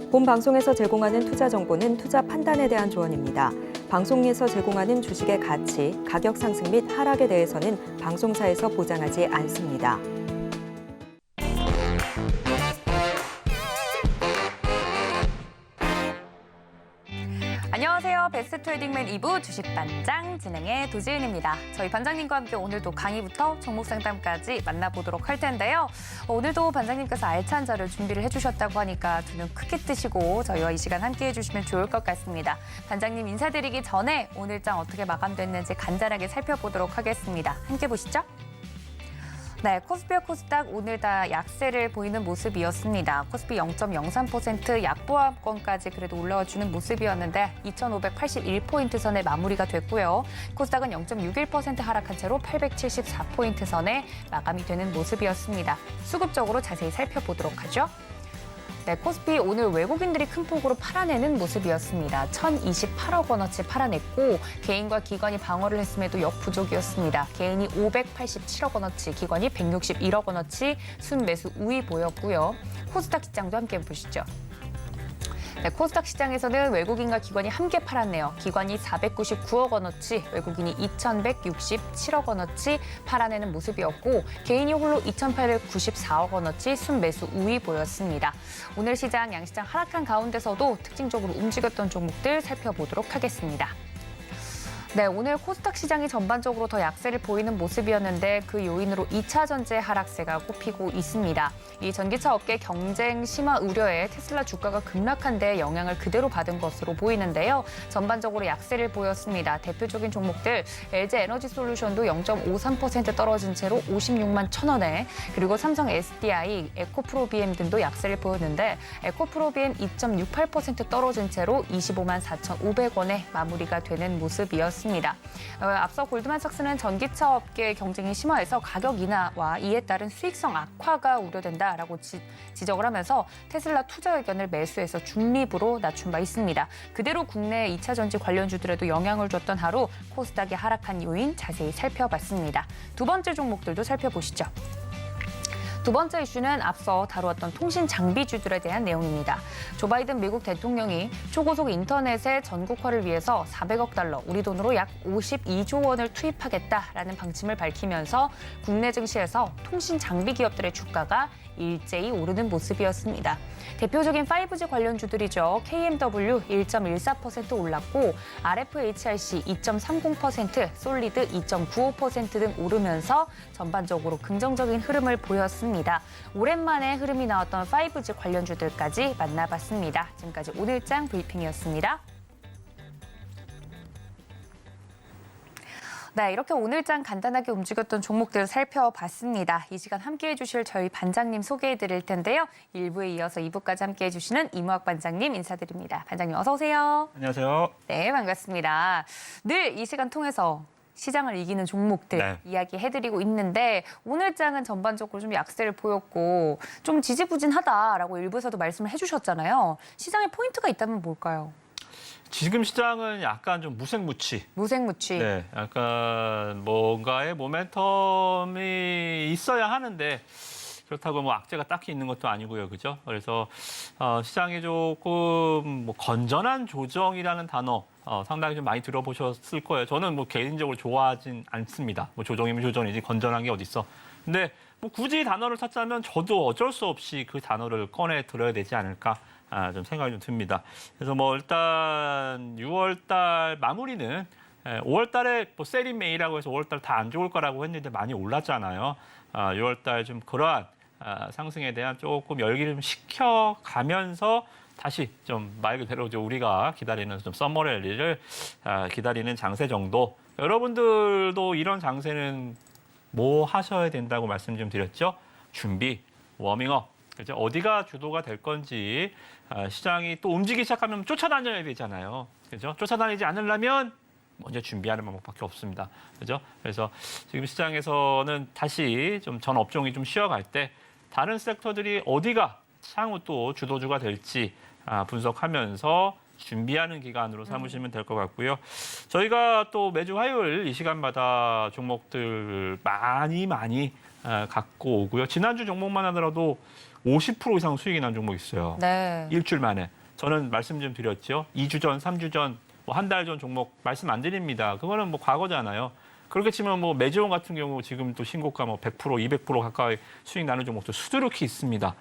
본 방송에서 제공하는 투자 정보는 투자 판단에 대한 조언입니다. 방송에서 제공하는 주식의 가치, 가격 상승 및 하락에 대해서는 방송사에서 보장하지 않습니다. 안녕하세요. 베스트 트레이딩맨 2부 주식반장 진행의 도지은입니다. 저희 반장님과 함께 오늘도 강의부터 종목 상담까지 만나보도록 할 텐데요. 오늘도 반장님께서 알찬 자료 준비를 해주셨다고 하니까 두 눈 크게 뜨시고 저희와 이 시간 함께 해주시면 좋을 것 같습니다. 반장님 인사드리기 전에 오늘장 어떻게 마감됐는지 간단하게 살펴보도록 하겠습니다. 함께 보시죠. 네, 코스피와 코스닥 오늘 다 약세를 보이는 모습이었습니다. 코스피 0.03% 약보합권까지 그래도 올라와주는 모습이었는데 2,581포인트 선에 마무리가 됐고요. 코스닥은 0.61% 하락한 채로 874포인트 선에 마감이 되는 모습이었습니다. 수급적으로 자세히 살펴보도록 하죠. 네, 코스피 오늘 외국인들이 큰 폭으로 팔아내는 모습이었습니다. 1,028억 원어치 팔아냈고 개인과 기관이 방어를 했음에도 역부족이었습니다. 개인이 587억 원어치, 기관이 161억 원어치 순매수 우위 보였고요. 코스닥 시장도 함께 보시죠. 네, 코스닥 시장에서는 외국인과 기관이 함께 팔았네요. 기관이 499억 원어치, 외국인이 2,167억 원어치 팔아내는 모습이었고 개인이 홀로 2,894억 원어치 순매수 우위 보였습니다. 오늘 시장, 양시장 하락한 가운데서도 특징적으로 움직였던 종목들 살펴보도록 하겠습니다. 네, 오늘 코스닥 시장이 전반적으로 더 약세를 보이는 모습이었는데 그 요인으로 2차 전지 하락세가 꼽히고 있습니다. 이 전기차 업계 경쟁 심화 우려에 테슬라 주가가 급락한 데 영향을 그대로 받은 것으로 보이는데요. 전반적으로 약세를 보였습니다. 대표적인 종목들 LG 에너지 솔루션도 0.53% 떨어진 채로 56만 1,000원에 그리고 삼성 SDI, 에코프로비엠 등도 약세를 보였는데 에코프로비엠 2.68% 떨어진 채로 25만 4,500원에 마무리가 되는 모습이었습니다. 앞서 골드만삭스는 전기차 업계의 경쟁이 심화해서 가격 인하와 이에 따른 수익성 악화가 우려된다라고 지적을 하면서 테슬라 투자 의견을 매수해서 중립으로 낮춘 바 있습니다. 그대로 국내 2차 전지 관련주들에도 영향을 줬던 하루 코스닥이 하락한 요인 자세히 살펴봤습니다. 두 번째 종목들도 살펴보시죠. 두 번째 이슈는 앞서 다루었던 통신 장비주들에 대한 내용입니다. 조 바이든 미국 대통령이 초고속 인터넷의 전국화를 위해서 400억 달러, 우리 돈으로 약 52조 원을 투입하겠다라는 방침을 밝히면서 국내 증시에서 통신 장비 기업들의 주가가 일제히 오르는 모습이었습니다. 대표적인 5G 관련주들이죠. KMW 1.14% 올랐고 RFHRC 2.30%, 솔리드 2.95% 등 오르면서 전반적으로 긍정적인 흐름을 보였습니다. 오랜만에 흐름이 나왔던 5G 관련주들까지 만나봤습니다. 지금까지 오늘장 브리핑이었습니다. 네, 이렇게 오늘장 간단하게 움직였던 종목들을 살펴봤습니다. 이 시간 함께해 주실 저희 반장님 소개해 드릴 텐데요. 1부에 이어서 2부까지 함께해 주시는 이무학 반장님 인사드립니다. 반장님 어서 오세요. 안녕하세요. 네, 반갑습니다. 늘 이 시간 통해서 시장을 이기는 종목들 이야기해드리고 있는데 오늘장은 전반적으로 좀 약세를 보였고 좀 지지부진하다라고 일부에서도 말씀을 해주셨잖아요. 시장에 포인트가 있다면 뭘까요? 지금 시장은 약간 좀 무색무취. 무색무취. 네, 약간 뭔가의 모멘텀이 있어야 하는데 그렇다고 뭐 악재가 딱히 있는 것도 아니고요, 그죠? 그래서 시장이 조금 뭐 건전한 조정이라는 단어 상당히 좀 많이 들어보셨을 거예요. 저는 뭐 개인적으로 좋아하진 않습니다. 뭐 조정이면 조정이지 건전한 게 어딨어. 근데 뭐 굳이 단어를 찾자면 저도 어쩔 수 없이 그 단어를 꺼내 들어야 되지 않을까. 좀 생각이 좀 듭니다. 그래서 뭐 일단 6월달 마무리는 5월달에 뭐 세리메이라고 해서 5월달 다 안 좋을 거라고 했는데 많이 올랐잖아요. 6월달 좀 그러한 상승에 대한 조금 열기를 좀 식혀가면서 다시 좀 말 그대로 우리가 기다리는 좀 썸머랠리를 기다리는 장세 정도. 여러분들도 이런 장세는 뭐 하셔야 된다고 말씀 좀 드렸죠? 준비, 워밍업. 그죠? 어디가 주도가 될 건지 시장이 또 움직이기 시작하면 쫓아다녀야 되잖아요. 그죠? 쫓아다니지 않으려면 먼저 준비하는 방법밖에 없습니다. 그죠? 그래서 지금 시장에서는 다시 좀 전 업종이 좀 쉬어갈 때 다른 섹터들이 어디가 향후 또 주도주가 될지 분석하면서 준비하는 기간으로 삼으시면 될 것 같고요. 저희가 또 매주 화요일 이 시간마다 종목들 많이 갖고 오고요. 지난주 종목만 하더라도 50% 이상 수익이 난 종목 있어요. 네. 일주일 만에. 저는 말씀 좀 드렸죠. 2주 전, 3주 전, 뭐 한 달 전 종목 말씀 안 드립니다. 그거는 뭐 과거잖아요. 그렇게 치면 뭐 메지온 같은 경우 지금 또 신고가 뭐 100%, 200% 가까이 수익 나는 종목도 수두룩히 있습니다.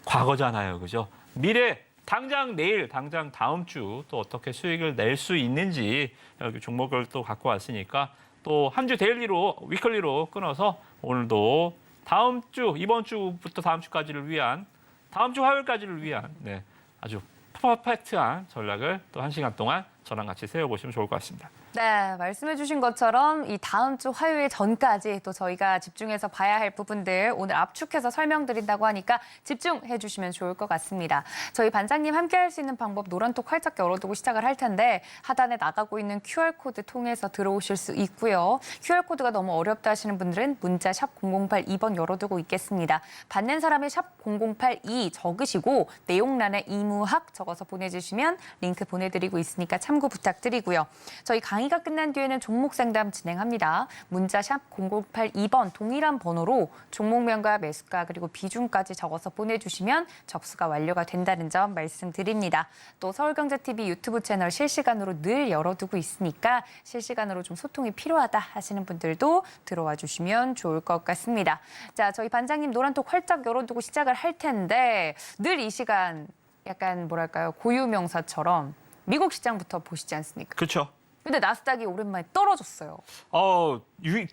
과거잖아요. 그죠? 미래, 당장 내일, 당장 다음 주 또 어떻게 수익을 낼 수 있는지 여기 종목을 또 갖고 왔으니까 또 한 주 데일리로, 위클리로 끊어서 오늘도 다음 주, 이번 주부터 다음 주까지를 위한, 다음 주 화요일까지를 위한 네, 아주 퍼펙트한 전략을 또 1시간 동안 저랑 같이 세워보시면 좋을 것 같습니다. 네, 말씀해 주신 것처럼 이 다음 주 화요일 전까지 또 저희가 집중해서 봐야 할 부분들 오늘 압축해서 설명드린다고 하니까 집중해 주시면 좋을 것 같습니다. 저희 반장님 함께 할 수 있는 방법 노란톡 활짝 열어두고 시작을 할 텐데 하단에 나가고 있는 QR코드 통해서 들어오실 수 있고요. QR코드가 너무 어렵다 하시는 분들은 문자 샵 0082번 열어두고 있겠습니다. 받는 사람의 샵 0082 적으시고 내용란에 이무학 적어서 보내주시면 링크 보내드리고 있으니까 참고 부탁드리고요. 저희 강의가 끝난 뒤에는 종목 상담 진행합니다. 문자 샵 0082번 동일한 번호로 종목명과 매수가 그리고 비중까지 적어서 보내주시면 접수가 완료가 된다는 점 말씀드립니다. 또 서울경제TV 유튜브 채널 실시간으로 늘 열어두고 있으니까 실시간으로 좀 소통이 필요하다 하시는 분들도 들어와 주시면 좋을 것 같습니다. 자, 저희 반장님 노란톡 활짝 열어두고 시작을 할 텐데 늘 이 시간 약간 뭐랄까요 고유명사처럼 미국 시장부터 보시지 않습니까? 그렇죠. 근데 나스닥이 오랜만에 떨어졌어요.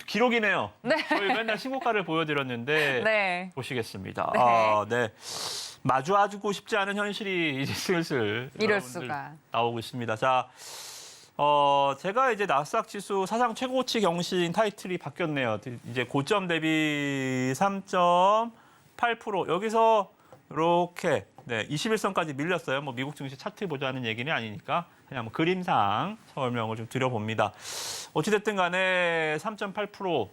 기록이네요. 네. 저희 맨날 신고가를 보여드렸는데 네. 보시겠습니다. 네. 네. 마주하고 싶지 않은 현실이 이제 슬슬 이럴 여러분들 수가. 나오고 있습니다. 자, 제가 이제 나스닥 지수 사상 최고치 경신 타이틀이 바뀌었네요. 이제 고점 대비 3.8% 여기서 이렇게 네, 21선까지 밀렸어요. 뭐 미국 증시 차트 보자는 얘기는 아니니까 그냥 뭐 그림상 설명을 좀 드려봅니다. 어찌됐든 간에 3.8%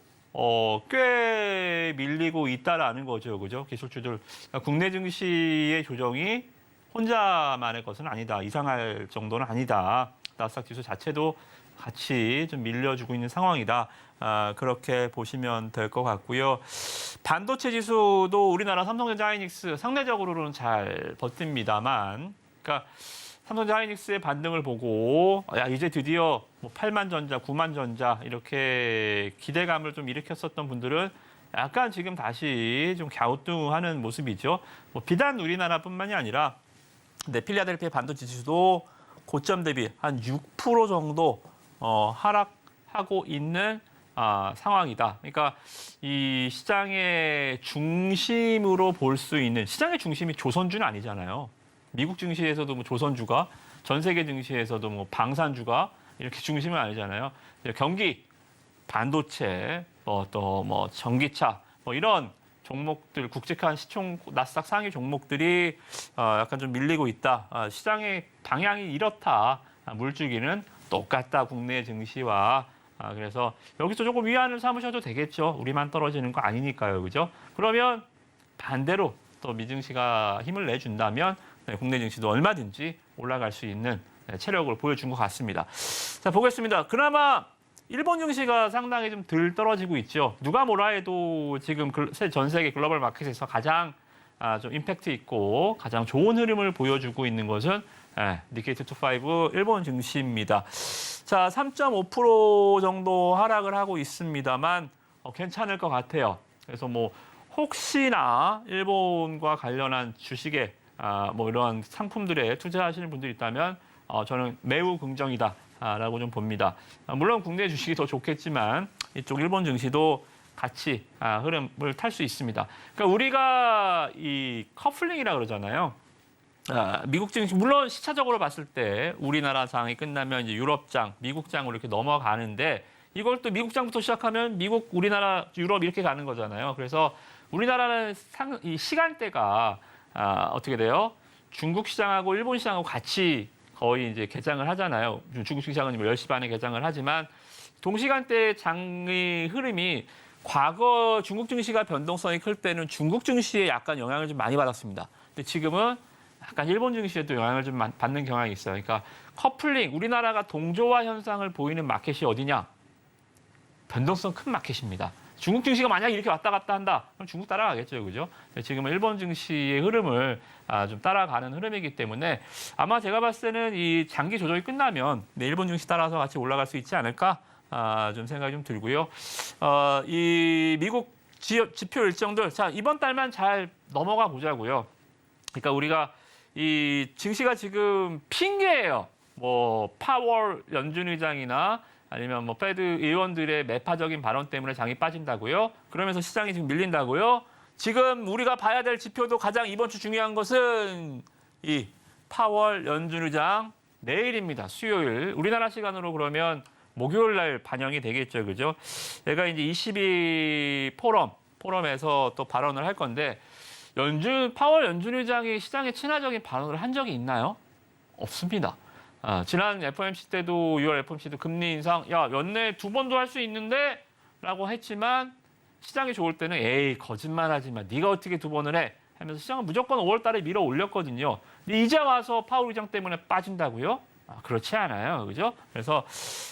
꽤 밀리고 있다라는 거죠. 그죠? 기술주들. 그러니까 국내 증시의 조정이 혼자만의 것은 아니다. 이상할 정도는 아니다. 나스닥 지수 자체도 같이 좀 밀려주고 있는 상황이다. 그렇게 보시면 될 것 같고요. 반도체 지수도 우리나라 삼성전자 하이닉스 상대적으로는 잘 버팁니다만, 그러니까 삼성전자 하이닉스의 반등을 보고 야 이제 드디어 뭐 8만 전자, 9만 전자 이렇게 기대감을 좀 일으켰었던 분들은 약간 지금 다시 좀 갸우뚱하는 모습이죠. 뭐 비단 우리나라뿐만이 아니라 필라델피아 반도체 지수도 고점 대비 한 6% 정도 하락하고 있는 상황이다. 그러니까 이 시장의 중심으로 볼 수 있는 시장의 중심이 조선주는 아니잖아요. 미국 증시에서도 뭐 조선주가 전 세계 증시에서도 뭐 방산주가 이렇게 중심은 아니잖아요. 경기, 반도체, 또 뭐 전기차 뭐 이런 종목들 굵직한 시총 나스닥 상위 종목들이 약간 좀 밀리고 있다. 시장의 방향이 이렇다. 물주기는 똑같다. 국내 증시와. 그래서 여기서 조금 위안을 삼으셔도 되겠죠. 우리만 떨어지는 거 아니니까요. 그죠? 그러면 반대로 또 미증시가 힘을 내준다면 국내 증시도 얼마든지 올라갈 수 있는 체력을 보여준 것 같습니다. 자, 보겠습니다. 그나마 일본 증시가 상당히 좀 덜 떨어지고 있죠. 누가 뭐라 해도 지금 전 세계 글로벌 마켓에서 가장 좀 임팩트 있고 가장 좋은 흐름을 보여주고 있는 것은 니케이 225 일본 증시입니다. 자, 3.5% 정도 하락을 하고 있습니다만 괜찮을 것 같아요. 그래서 뭐 혹시나 일본과 관련한 주식에 뭐 이런 상품들에 투자하시는 분들이 있다면 저는 매우 긍정이다라고 좀 봅니다. 물론 국내 주식이 더 좋겠지만 이쪽 일본 증시도 같이 흐름을 탈 수 있습니다. 그러니까 우리가 이 커플링이라 그러잖아요. 미국 증시 물론 시차적으로 봤을 때 우리나라 장이 끝나면 이제 유럽장, 미국장으로 이렇게 넘어가는데 이걸 또 미국장부터 시작하면 미국, 우리나라, 유럽 이렇게 가는 거잖아요. 그래서 우리나라는 이 시간대가 어떻게 돼요? 중국 시장하고 일본 시장하고 같이 거의 이제 개장을 하잖아요. 중국 시장은 10시 반에 개장을 하지만 동시간대 장의 흐름이 과거 중국 증시가 변동성이 클 때는 중국 증시에 약간 영향을 좀 많이 받았습니다. 근데 지금은 약간 일본 증시에도 영향을 좀 받는 경향이 있어요. 그러니까 커플링, 우리나라가 동조화 현상을 보이는 마켓이 어디냐? 변동성 큰 마켓입니다. 중국 증시가 만약에 이렇게 왔다 갔다 한다, 그럼 중국 따라가겠죠, 그죠? 지금은 일본 증시의 흐름을 좀 따라가는 흐름이기 때문에 아마 제가 봤을 때는 이 장기 조정이 끝나면 일본 증시 따라서 같이 올라갈 수 있지 않을까 좀 생각이 좀 들고요. 이 미국 지표 일정들, 자 이번 달만 잘 넘어가 보자고요. 그러니까 우리가 이 증시가 지금 핑계예요. 뭐 파월 연준 의장이나 아니면 뭐 페드 의원들의 매파적인 발언 때문에 장이 빠진다고요. 그러면서 시장이 지금 밀린다고요. 지금 우리가 봐야 될 지표도 가장 이번 주 중요한 것은 이 파월 연준 의장 내일입니다. 수요일. 우리나라 시간으로 그러면 목요일 날 반영이 되겠죠. 그죠? 내가 이제 22 포럼에서 또 발언을 할 건데 파월 연준 의장이 시장에 친화적인 발언을 한 적이 있나요? 없습니다. 지난 FOMC 때도 6월 FOMC도 금리 인상 연내 2번도 할 수 있는데 라고 했지만 시장이 좋을 때는 에이 거짓말하지 마. 네가 어떻게 2번을 해? 하면서 시장은 무조건 5월 달에 밀어 올렸거든요. 근데 이제 와서 파월 의장 때문에 빠진다고요? 그렇지 않아요. 그죠? 그래서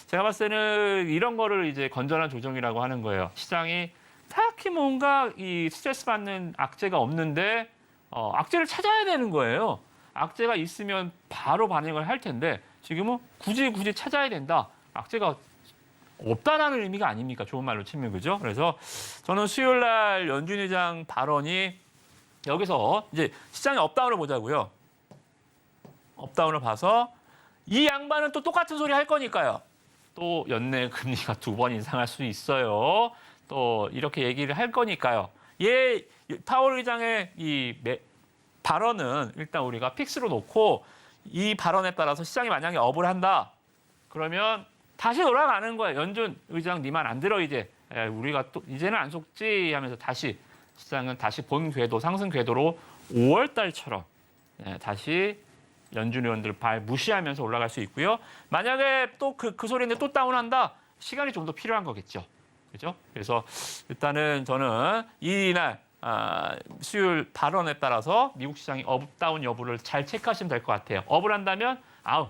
제가 봤을 때는 이런 거를 이제 건전한 조정이라고 하는 거예요. 시장이 딱히 뭔가 이 스트레스 받는 악재가 없는데 악재를 찾아야 되는 거예요. 악재가 있으면 바로 반응을 할 텐데 지금은 굳이 찾아야 된다. 악재가 없다라는 의미가 아닙니까? 좋은 말로 치면 그죠? 그래서 저는 수요일 날 연준 의장 발언이 여기서 이제 시장의 업다운을 보자고요. 업다운을 봐서 이 양반은 또 똑같은 소리 할 거니까요. 또 연내 금리가 2번 인상할 수 있어요. 또 이렇게 얘기를 할 거니까요. 파월 의장의 이 발언은 일단 우리가 픽스로 놓고 이 발언에 따라서 시장이 만약에 업을 한다. 그러면 다시 돌아가는 거예요. 연준 의장 네 말 안 들어 이제. 우리가 또 이제는 안 속지 하면서 다시 시장은 다시 본 궤도, 상승 궤도로 5월 달처럼 다시 연준 의원들 발 무시하면서 올라갈 수 있고요. 만약에 또 그 소리인데 또 다운한다. 시간이 좀 더 필요한 거겠죠. 그죠? 그래서 일단은 저는 이날 수요일 발언에 따라서 미국 시장이 업다운 여부를 잘 체크하시면 될 것 같아요. 업을 한다면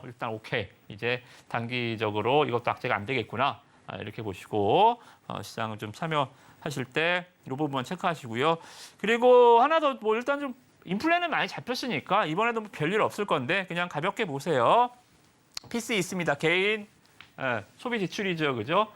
일단 오케이. 이제 단기적으로 이것도 악재가 안 되겠구나. 이렇게 보시고 시장을 좀 참여하실 때 이 부분 체크하시고요. 그리고 하나 더 뭐 일단 좀 인플레는 많이 잡혔으니까 이번에도 뭐 별일 없을 건데 그냥 가볍게 보세요. PC 있습니다. 개인 소비 지출이죠. 그죠?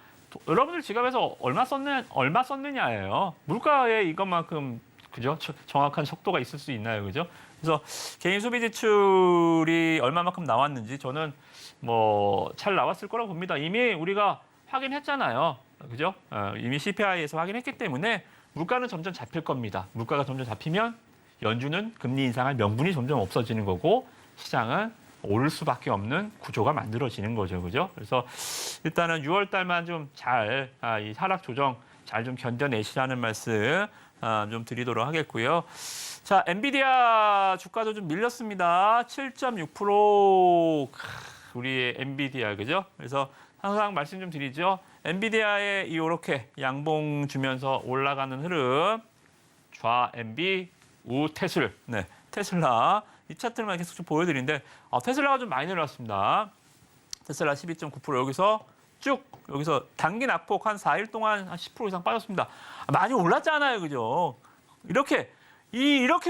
여러분들 지갑에서 얼마 썼느냐예요. 물가에 이것만큼 그죠? 정확한 속도가 있을 수 있나요, 그죠? 그래서 개인 소비 지출이 얼마만큼 나왔는지 저는 뭐 잘 나왔을 거라고 봅니다. 이미 우리가 확인했잖아요, 그죠? 이미 CPI에서 확인했기 때문에 물가는 점점 잡힐 겁니다. 물가가 점점 잡히면 연준은 금리 인상할 명분이 점점 없어지는 거고 시장은 오를 수밖에 없는 구조가 만들어지는 거죠, 그죠? 그래서 일단은 6월 달만 좀 잘 이 하락 조정 잘 좀 견뎌내시라는 말씀 좀 드리도록 하겠고요. 자, 엔비디아 주가도 좀 밀렸습니다. 7.6% 우리의 엔비디아 그죠? 그래서 항상 말씀 좀 드리죠. 엔비디아에 이렇게 양봉 주면서 올라가는 흐름, 좌 엔비, 우 테슬, 테슬라. 이 차트만 계속 좀 보여드리는데 테슬라가 좀 많이 내려왔습니다. 테슬라 12.9% 여기서 단기 낙폭 한 4일 동안 한 10% 이상 빠졌습니다. 많이 올랐잖아요, 그죠? 이렇게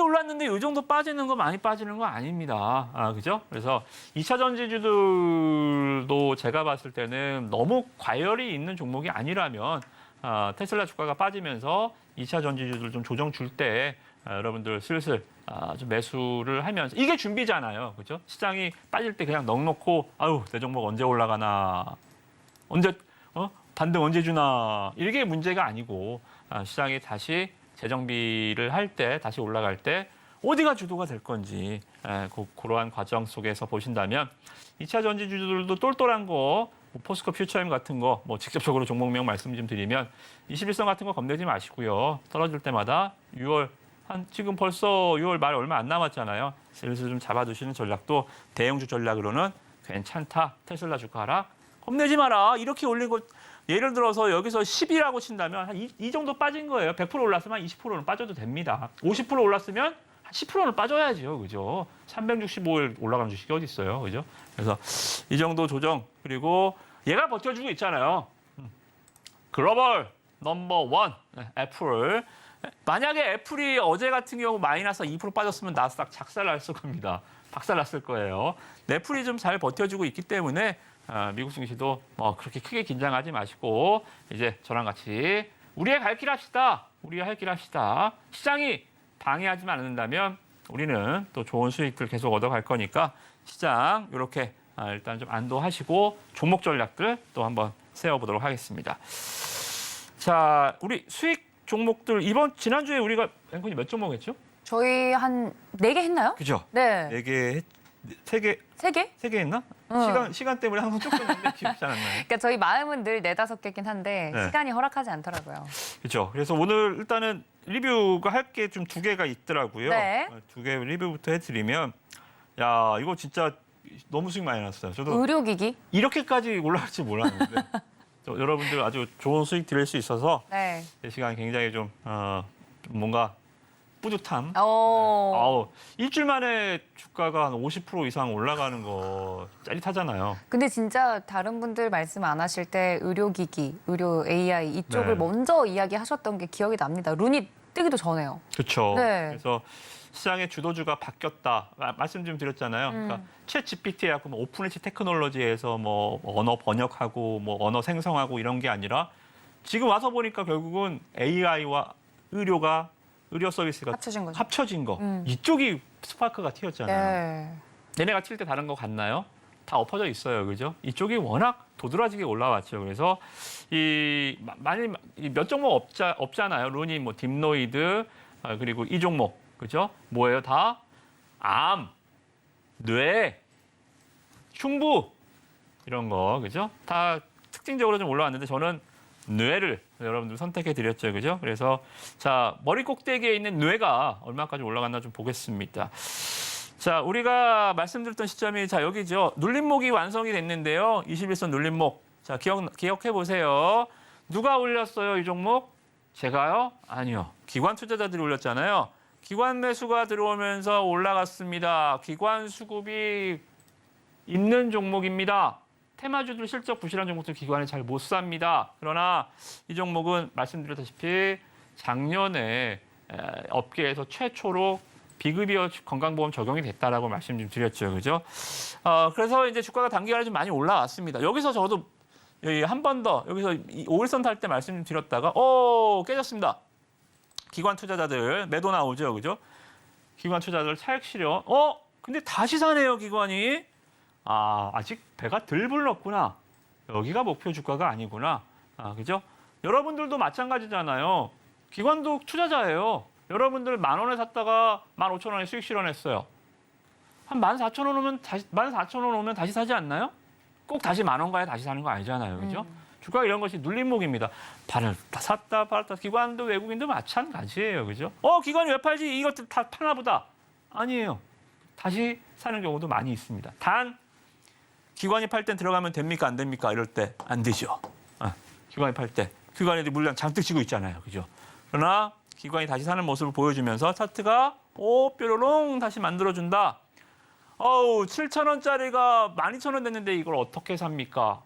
올랐는데 이 정도 빠지는 거 많이 빠지는 거 아닙니다. 그죠? 그래서 2차 전지주들도 제가 봤을 때는 너무 과열이 있는 종목이 아니라면 테슬라 주가가 빠지면서 2차 전지주들 좀 조정 줄 때 여러분들 슬슬 좀 매수를 하면서 이게 준비잖아요. 그죠? 시장이 빠질 때 그냥 넉넉고 내 종목 언제 올라가나 반등 언제 주나 이게 문제가 아니고 시장이 다시 재정비를 할 때 다시 올라갈 때 어디가 주도가 될 건지 그러한 과정 속에서 보신다면 2차 전지주들도 똘똘한 거 포스코 퓨처엠 같은 거 뭐 직접적으로 종목명 말씀 좀 드리면 21선 같은 거 겁내지 마시고요. 떨어질 때마다 6월 지금 벌써 6월 말 얼마 안 남았잖아요. 슬슬 좀 잡아두시는 전략도 대형주 전략으로는 괜찮다. 테슬라 주가 하락 겁내지 마라. 이렇게 올린 거 예를 들어서 여기서 10이라고 친다면 한 이 정도 빠진 거예요. 100% 올랐으면 20%는 빠져도 됩니다. 50% 올랐으면 한 10%는 빠져야죠. 그죠? 365일 올라가는 주식이 어디 있어요. 그죠? 그래서 이 정도 조정 그리고 얘가 버텨주고 있잖아요. 글로벌 넘버 원 애플. 만약에 애플이 어제 같은 경우 마이너스 2% 빠졌으면 나스닥 작살났을 겁니다. 박살났을 거예요. 애플이 좀 잘 버텨주고 있기 때문에 미국 증시도 그렇게 크게 긴장하지 마시고 이제 저랑 같이 우리의 갈 길 합시다. 우리의 할 길 합시다. 시장이 방해하지만 않는다면 우리는 또 좋은 수익들 계속 얻어갈 거니까 시장 이렇게 일단 좀 안도하시고 종목 전략들 또 한번 세워보도록 하겠습니다. 자, 우리 수익 종목들 지난주에 우리가 앵커님 몇 종목 했죠? 저희 한 4개 했나요? 그죠? 네. 4개, 3개, 3개? 3개 했나? 시간 때문에 항상 쫓겼는데 기억이 잘 안 나요. 그러니까 저희 마음은 늘 4-5개긴 한데 네. 시간이 허락하지 않더라고요. 그렇죠. 그래서 오늘 일단은 리뷰가 할 게 좀 2개가 있더라고요. 네. 2개 리뷰부터 해드리면 야 이거 진짜 너무 수익 많이 났어요. 저도 의료기기? 이렇게까지 올라갈지 몰랐는데 여러분들 아주 좋은 수익 드릴 수 있어서 네. 이 시간 굉장히 좀 뭔가 뿌듯함. 일주일 만에 주가가 한 50% 이상 올라가는 거 짜릿하잖아요. 근데 진짜 다른 분들 말씀 안 하실 때 의료기기, 의료 AI 이쪽을 네. 먼저 이야기하셨던 게 기억이 납니다. 룬이 뜨기도 전에요. 그렇죠. 네. 그래서 시장의 주도주가 바뀌었다. 말씀 좀 드렸잖아요. 그러니까 챗 GPT하고 오픈에치 테크놀로지에서 언어 번역하고 언어 생성하고 이런 게 아니라 지금 와서 보니까 결국은 AI와 의료 서비스가 합쳐진 거죠. 합쳐진 거. 이쪽이 스파크가 튀었잖아요. 네. 얘네가 튈 때 다른 거 같나요? 다 엎어져 있어요. 그죠? 이쪽이 워낙 도드라지게 올라왔죠. 그래서 많이 몇 종목 없잖아요. 루니, 딥노이드, 그리고 이 종목. 그죠? 뭐예요? 다 암, 뇌, 흉부 이런 거. 그죠? 다 특징적으로 좀 올라왔는데 저는 뇌를 여러분들 선택해 드렸죠. 그죠? 그래서 자, 머리 꼭대기에 있는 뇌가 얼마까지 올라갔나 좀 보겠습니다. 자, 우리가 말씀드렸던 시점이 자, 여기죠. 눌림목이 완성이 됐는데요. 21선 눌림목. 자, 기억해 보세요. 누가 올렸어요, 이 종목? 제가요? 아니요. 기관 투자자들이 올렸잖아요. 기관 매수가 들어오면서 올라갔습니다. 기관 수급이 있는 종목입니다. 테마주들 실적 부실한 종목들 기관이 잘 못 삽니다. 그러나 이 종목은 말씀드렸다시피 작년에 업계에서 최초로 비급여 건강보험 적용이 됐다라고 말씀 좀 드렸죠, 그죠? 그래서 이제 주가가 단기간에 좀 많이 올라왔습니다. 여기서 저도 한 번 더 여기서 5일선 탈 때 말씀 좀 드렸다가 깨졌습니다. 기관 투자자들 매도 나오죠, 그죠? 기관 투자자들 차익 실현. 근데 다시 사네요, 기관이. 아직 배가 덜 불렀구나. 여기가 목표 주가가 아니구나. 그죠? 여러분들도 마찬가지잖아요. 기관도 투자자예요. 여러분들 10,000원에 샀다가 15,000원에 수익 실현했어요. 한 14,000원 오면 14,000원 오면 다시 사지 않나요? 꼭 다시 10,000원가에 다시 사는 거 아니잖아요. 그죠? 주가 이런 것이 눌림목입니다. 샀다 팔았다. 기관도 외국인도 마찬가지예요. 그죠? 기관이 왜 팔지? 이것들 다 파나 보다. 아니에요. 다시 사는 경우도 많이 있습니다. 단 기관이 팔 땐 들어가면 됩니까? 안 됩니까? 이럴 때 안 되죠. 기관이 팔 때. 기관이 물량 잔뜩 쥐고 있잖아요. 그죠? 그러나 기관이 다시 사는 모습을 보여주면서 차트가 뾰로롱 다시 만들어준다. 7,000원짜리가 12,000원 됐는데 이걸 어떻게 삽니까?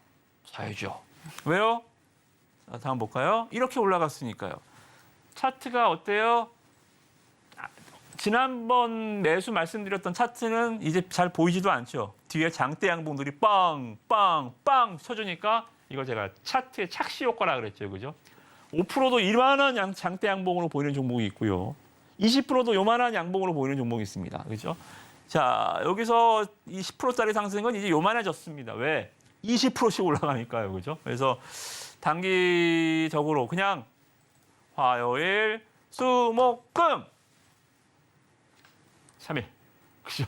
사야죠. 왜요? 자, 다음 볼까요? 이렇게 올라갔으니까요. 차트가 어때요? 지난번 매수 말씀드렸던 차트는 이제 잘 보이지도 않죠. 뒤에 장대 양봉들이 빵빵빵 쳐주니까 이거 제가 차트의 착시 효과라 그랬죠. 그죠? 5%도 이만한 장대 양봉으로 보이는 종목이 있고요. 20%도 요만한 양봉으로 보이는 종목이 있습니다. 그죠? 자, 여기서 이 10%짜리 상승은 이제 요만해졌습니다. 왜? 20%씩 올라가니까요. 그죠? 그래서 단기적으로 그냥 화요일, 수, 목, 금 3일. 그죠?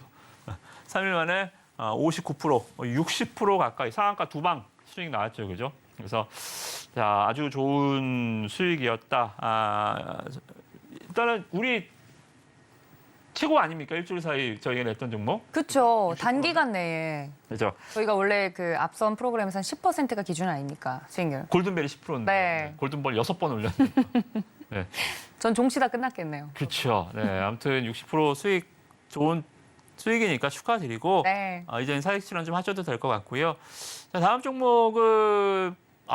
3일 만에 59%, 60% 가까이 상한가 2방 수익 나왔죠. 그죠? 그래서 자, 아주 좋은 수익이었다. 일단은 우리 최고 아닙니까? 일주일 사이 저희가 냈던 종목. 그렇죠. 단기간 내에. 그죠? 저희가 원래 그 앞선 프로그램에서 한 10%가 기준 아닙니까? 수익률. 골든벨이 10%인데 네. 골든벨 6번 올렸으니까. 네. 전 종치다 끝났겠네요. 그렇죠. 네, 아무튼 60% 수익 좋은 수익이니까 축하드리고 네. 이제는 사익 실현 좀 하셔도 될 것 같고요. 자, 다음 종목은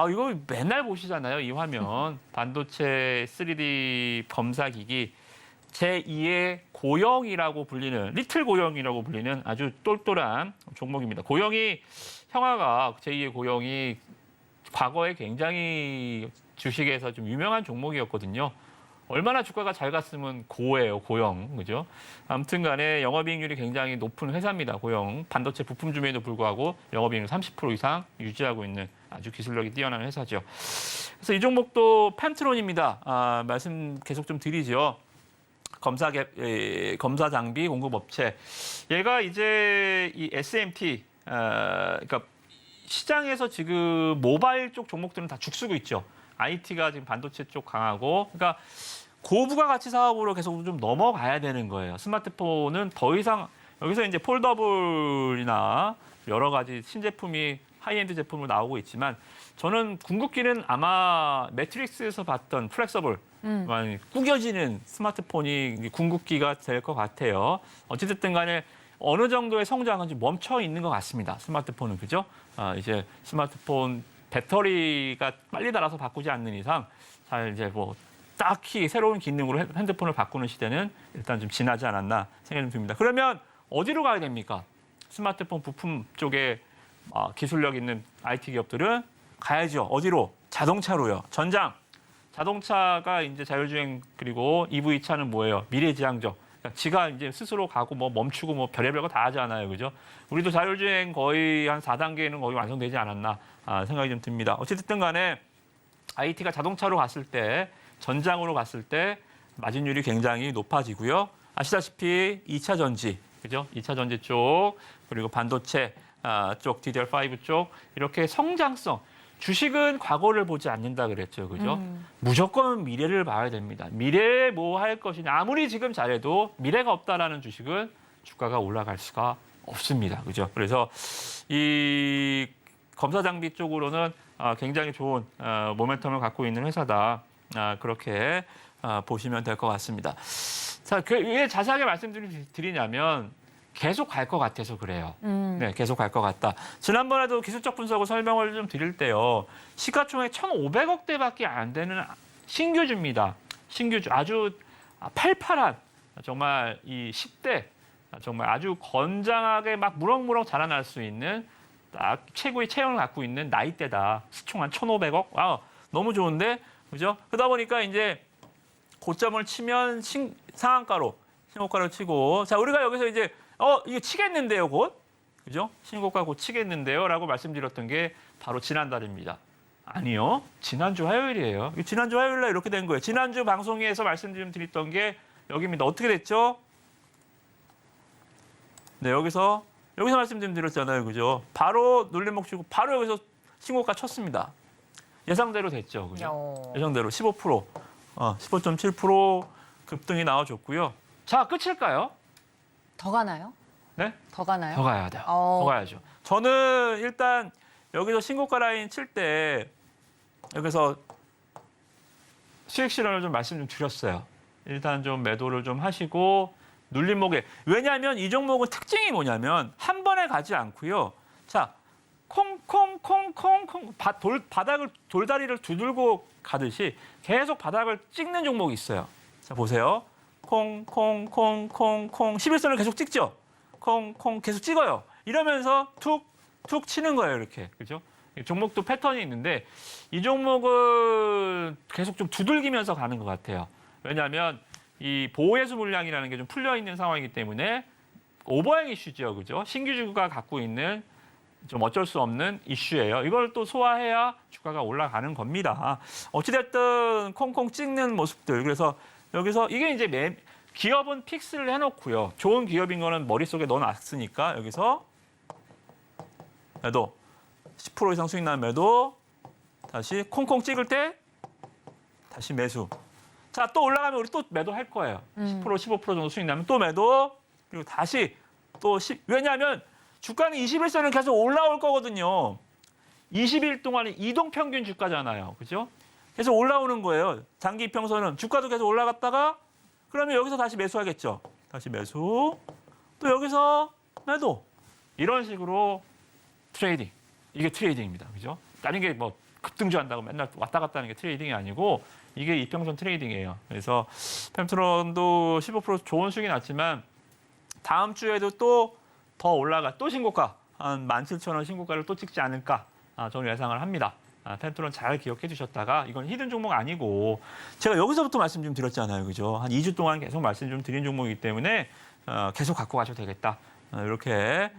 이거 맨날 보시잖아요. 이 화면. 반도체 3D 검사기기 제2의 고영이라고 불리는, 리틀 고영이라고 불리는 아주 똘똘한 종목입니다. 고영이, 형아가 제2의 고영이 과거에 굉장히 주식에서 좀 유명한 종목이었거든요. 얼마나 주가가 잘 갔으면 고예요, 고영. 그죠? 아무튼 간에 영업이익률이 굉장히 높은 회사입니다, 고영. 반도체 부품 주매에도 불구하고 영업이익률 30% 이상 유지하고 있는 아주 기술력이 뛰어난 회사죠. 그래서 이 종목도 펜트론입니다. 말씀 계속 좀 드리죠. 검사 장비 공급 업체. 얘가 이제 이 SMT, 그러니까 시장에서 지금 모바일 쪽 종목들은 다 죽쓰고 있죠. IT가 지금 반도체 쪽 강하고, 그러니까 고부가 가치 사업으로 계속 좀 넘어가야 되는 거예요. 스마트폰은 더 이상 여기서 이제 폴더블이나 여러 가지 신제품이 하이엔드 제품으로 나오고 있지만 저는 궁극기는 아마 매트릭스에서 봤던 플렉서블, 구겨지는 스마트폰이 궁극기가 될 것 같아요. 어찌됐든 간에 어느 정도의 성장은 좀 멈춰 있는 것 같습니다. 스마트폰은, 그죠? 이제 스마트폰 배터리가 빨리 닳아서 바꾸지 않는 이상 잘 이제 뭐 딱히 새로운 기능으로 핸드폰을 바꾸는 시대는 일단 좀 지나지 않았나 생각이 좀 듭니다. 그러면 어디로 가야 됩니까? 스마트폰 부품 쪽에 기술력 있는 IT 기업들은 가야죠. 어디로? 자동차로요. 전장. 자동차가 이제 자율주행 그리고 EV 차는 뭐예요? 미래지향적. 그러니까 지가 이제 스스로 가고 뭐 멈추고 뭐 별의별 거 다 하잖아요. 그죠? 우리도 자율주행 거의 한 4단계는 거의 완성되지 않았나 생각이 좀 듭니다. 어쨌든 간에 IT가 자동차로 갔을 때, 전장으로 갔을 때 마진율이 굉장히 높아지고요. 아시다시피 2차 전지, 그죠? 2차 전지 쪽, 그리고 반도체 쪽, DDR5 쪽, 이렇게 성장성. 주식은 과거를 보지 않는다 그랬죠. 그죠? 무조건 미래를 봐야 됩니다. 미래에 뭐 할 것이냐. 아무리 지금 잘해도 미래가 없다라는 주식은 주가가 올라갈 수가 없습니다. 그죠? 그래서 이 검사 장비 쪽으로는 굉장히 좋은 모멘텀을 갖고 있는 회사다. 그렇게 보시면 될 것 같습니다. 자, 왜 자세하게 말씀드리냐면 계속 갈 것 같아서 그래요. 네, 계속 갈 것 같다. 지난번에도 기술적 분석을 설명을 좀 드릴 때요. 시가총액 1,500억대밖에 안 되는 신규주입니다. 신규주. 아주 팔팔한 정말 이 10대 정말 아주 건장하게 막 무럭무럭 자라날 수 있는 딱 최고의 체형을 갖고 있는 나이대다. 시총 한 1,500억. 너무 좋은데, 그죠? 그러다 보니까 이제 고점을 치면 상한가로, 신고가로 치고, 자, 우리가 여기서 이제 이게 치겠는데요, 곧? 그죠? 신고가 곧 치겠는데요? 라고 말씀드렸던 게 바로 지난달입니다. 아니요. 지난주 화요일이에요. 지난주 화요일 날 이렇게 된 거예요. 지난주 방송에서 말씀드렸던 게 여기입니다. 어떻게 됐죠? 네, 여기서 말씀드렸잖아요. 그죠? 바로 눌림목 치고 바로 여기서 신고가 쳤습니다. 예상대로 됐죠. 그죠? 예상대로 15%, 15.7% 급등이 나와줬고요. 자, 끝일까요? 더 가나요? 네? 더 가나요? 더 가야 돼요. 더 가야죠. 저는 일단 여기서 신고가 라인 칠 때 여기서 수익 실현을 좀 말씀 좀 드렸어요. 일단 좀 매도를 좀 하시고 눌림목에. 왜냐하면 이 종목은 특징이 뭐냐면 한 번에 가지 않고요. 자, 콩콩콩콩콩 바닥을 돌다리를 두들고 가듯이 계속 바닥을 찍는 종목이 있어요. 자, 보세요. 콩콩콩콩콩 11선을 계속 찍죠. 콩콩 계속 찍어요. 이러면서 툭툭 치는 거예요. 이렇게. 그죠? 종목도 패턴이 있는데 이 종목은 계속 좀 두들기면서 가는 것 같아요. 왜냐하면 이 보호해수 물량이라는 게 좀 풀려 있는 상황이기 때문에 오버행 이슈죠. 그죠? 신규주가 갖고 있는 좀 어쩔 수 없는 이슈예요. 이걸 또 소화해야 주가가 올라가는 겁니다. 어찌됐든 콩콩 찍는 모습들. 그래서 여기서 이게 이제 기업은 픽스를 해놓고요. 좋은 기업인 거는 머릿속에 넣어놨으니까 여기서 매도 10% 이상 수익 나는 매도 다시 콩콩 찍을 때 다시 매수. 자, 또 올라가면 우리 또 매도할 거예요. 10% 15% 정도 수익 나면 또 매도 그리고 다시 또 왜냐하면 주가는 21선은 계속 올라올 거거든요. 20일 동안에 이동평균 주가잖아요. 그죠? 계속 올라오는 거예요. 장기 이평선은 주가도 계속 올라갔다가 그러면 여기서 다시 매수하겠죠. 다시 매수. 또 여기서 매도. 이런 식으로 트레이딩. 이게 트레이딩입니다. 그죠? 다른 게 뭐 급등주한다고 맨날 왔다 갔다 하는 게 트레이딩이 아니고 이게 이평선 트레이딩이에요. 그래서 펜트론도 15% 좋은 수익이 났지만 다음 주에도 또 더 올라가 또 신고가 한 17,000원 신고가를 또 찍지 않을까 저는 예상을 합니다. 펜트론 잘 기억해 주셨다가 이건 히든 종목 아니고 제가 여기서부터 말씀 좀 드렸잖아요. 그죠? 한 2주 동안 계속 말씀 좀 드린 종목이기 때문에 계속 갖고 가셔도 되겠다. 이렇게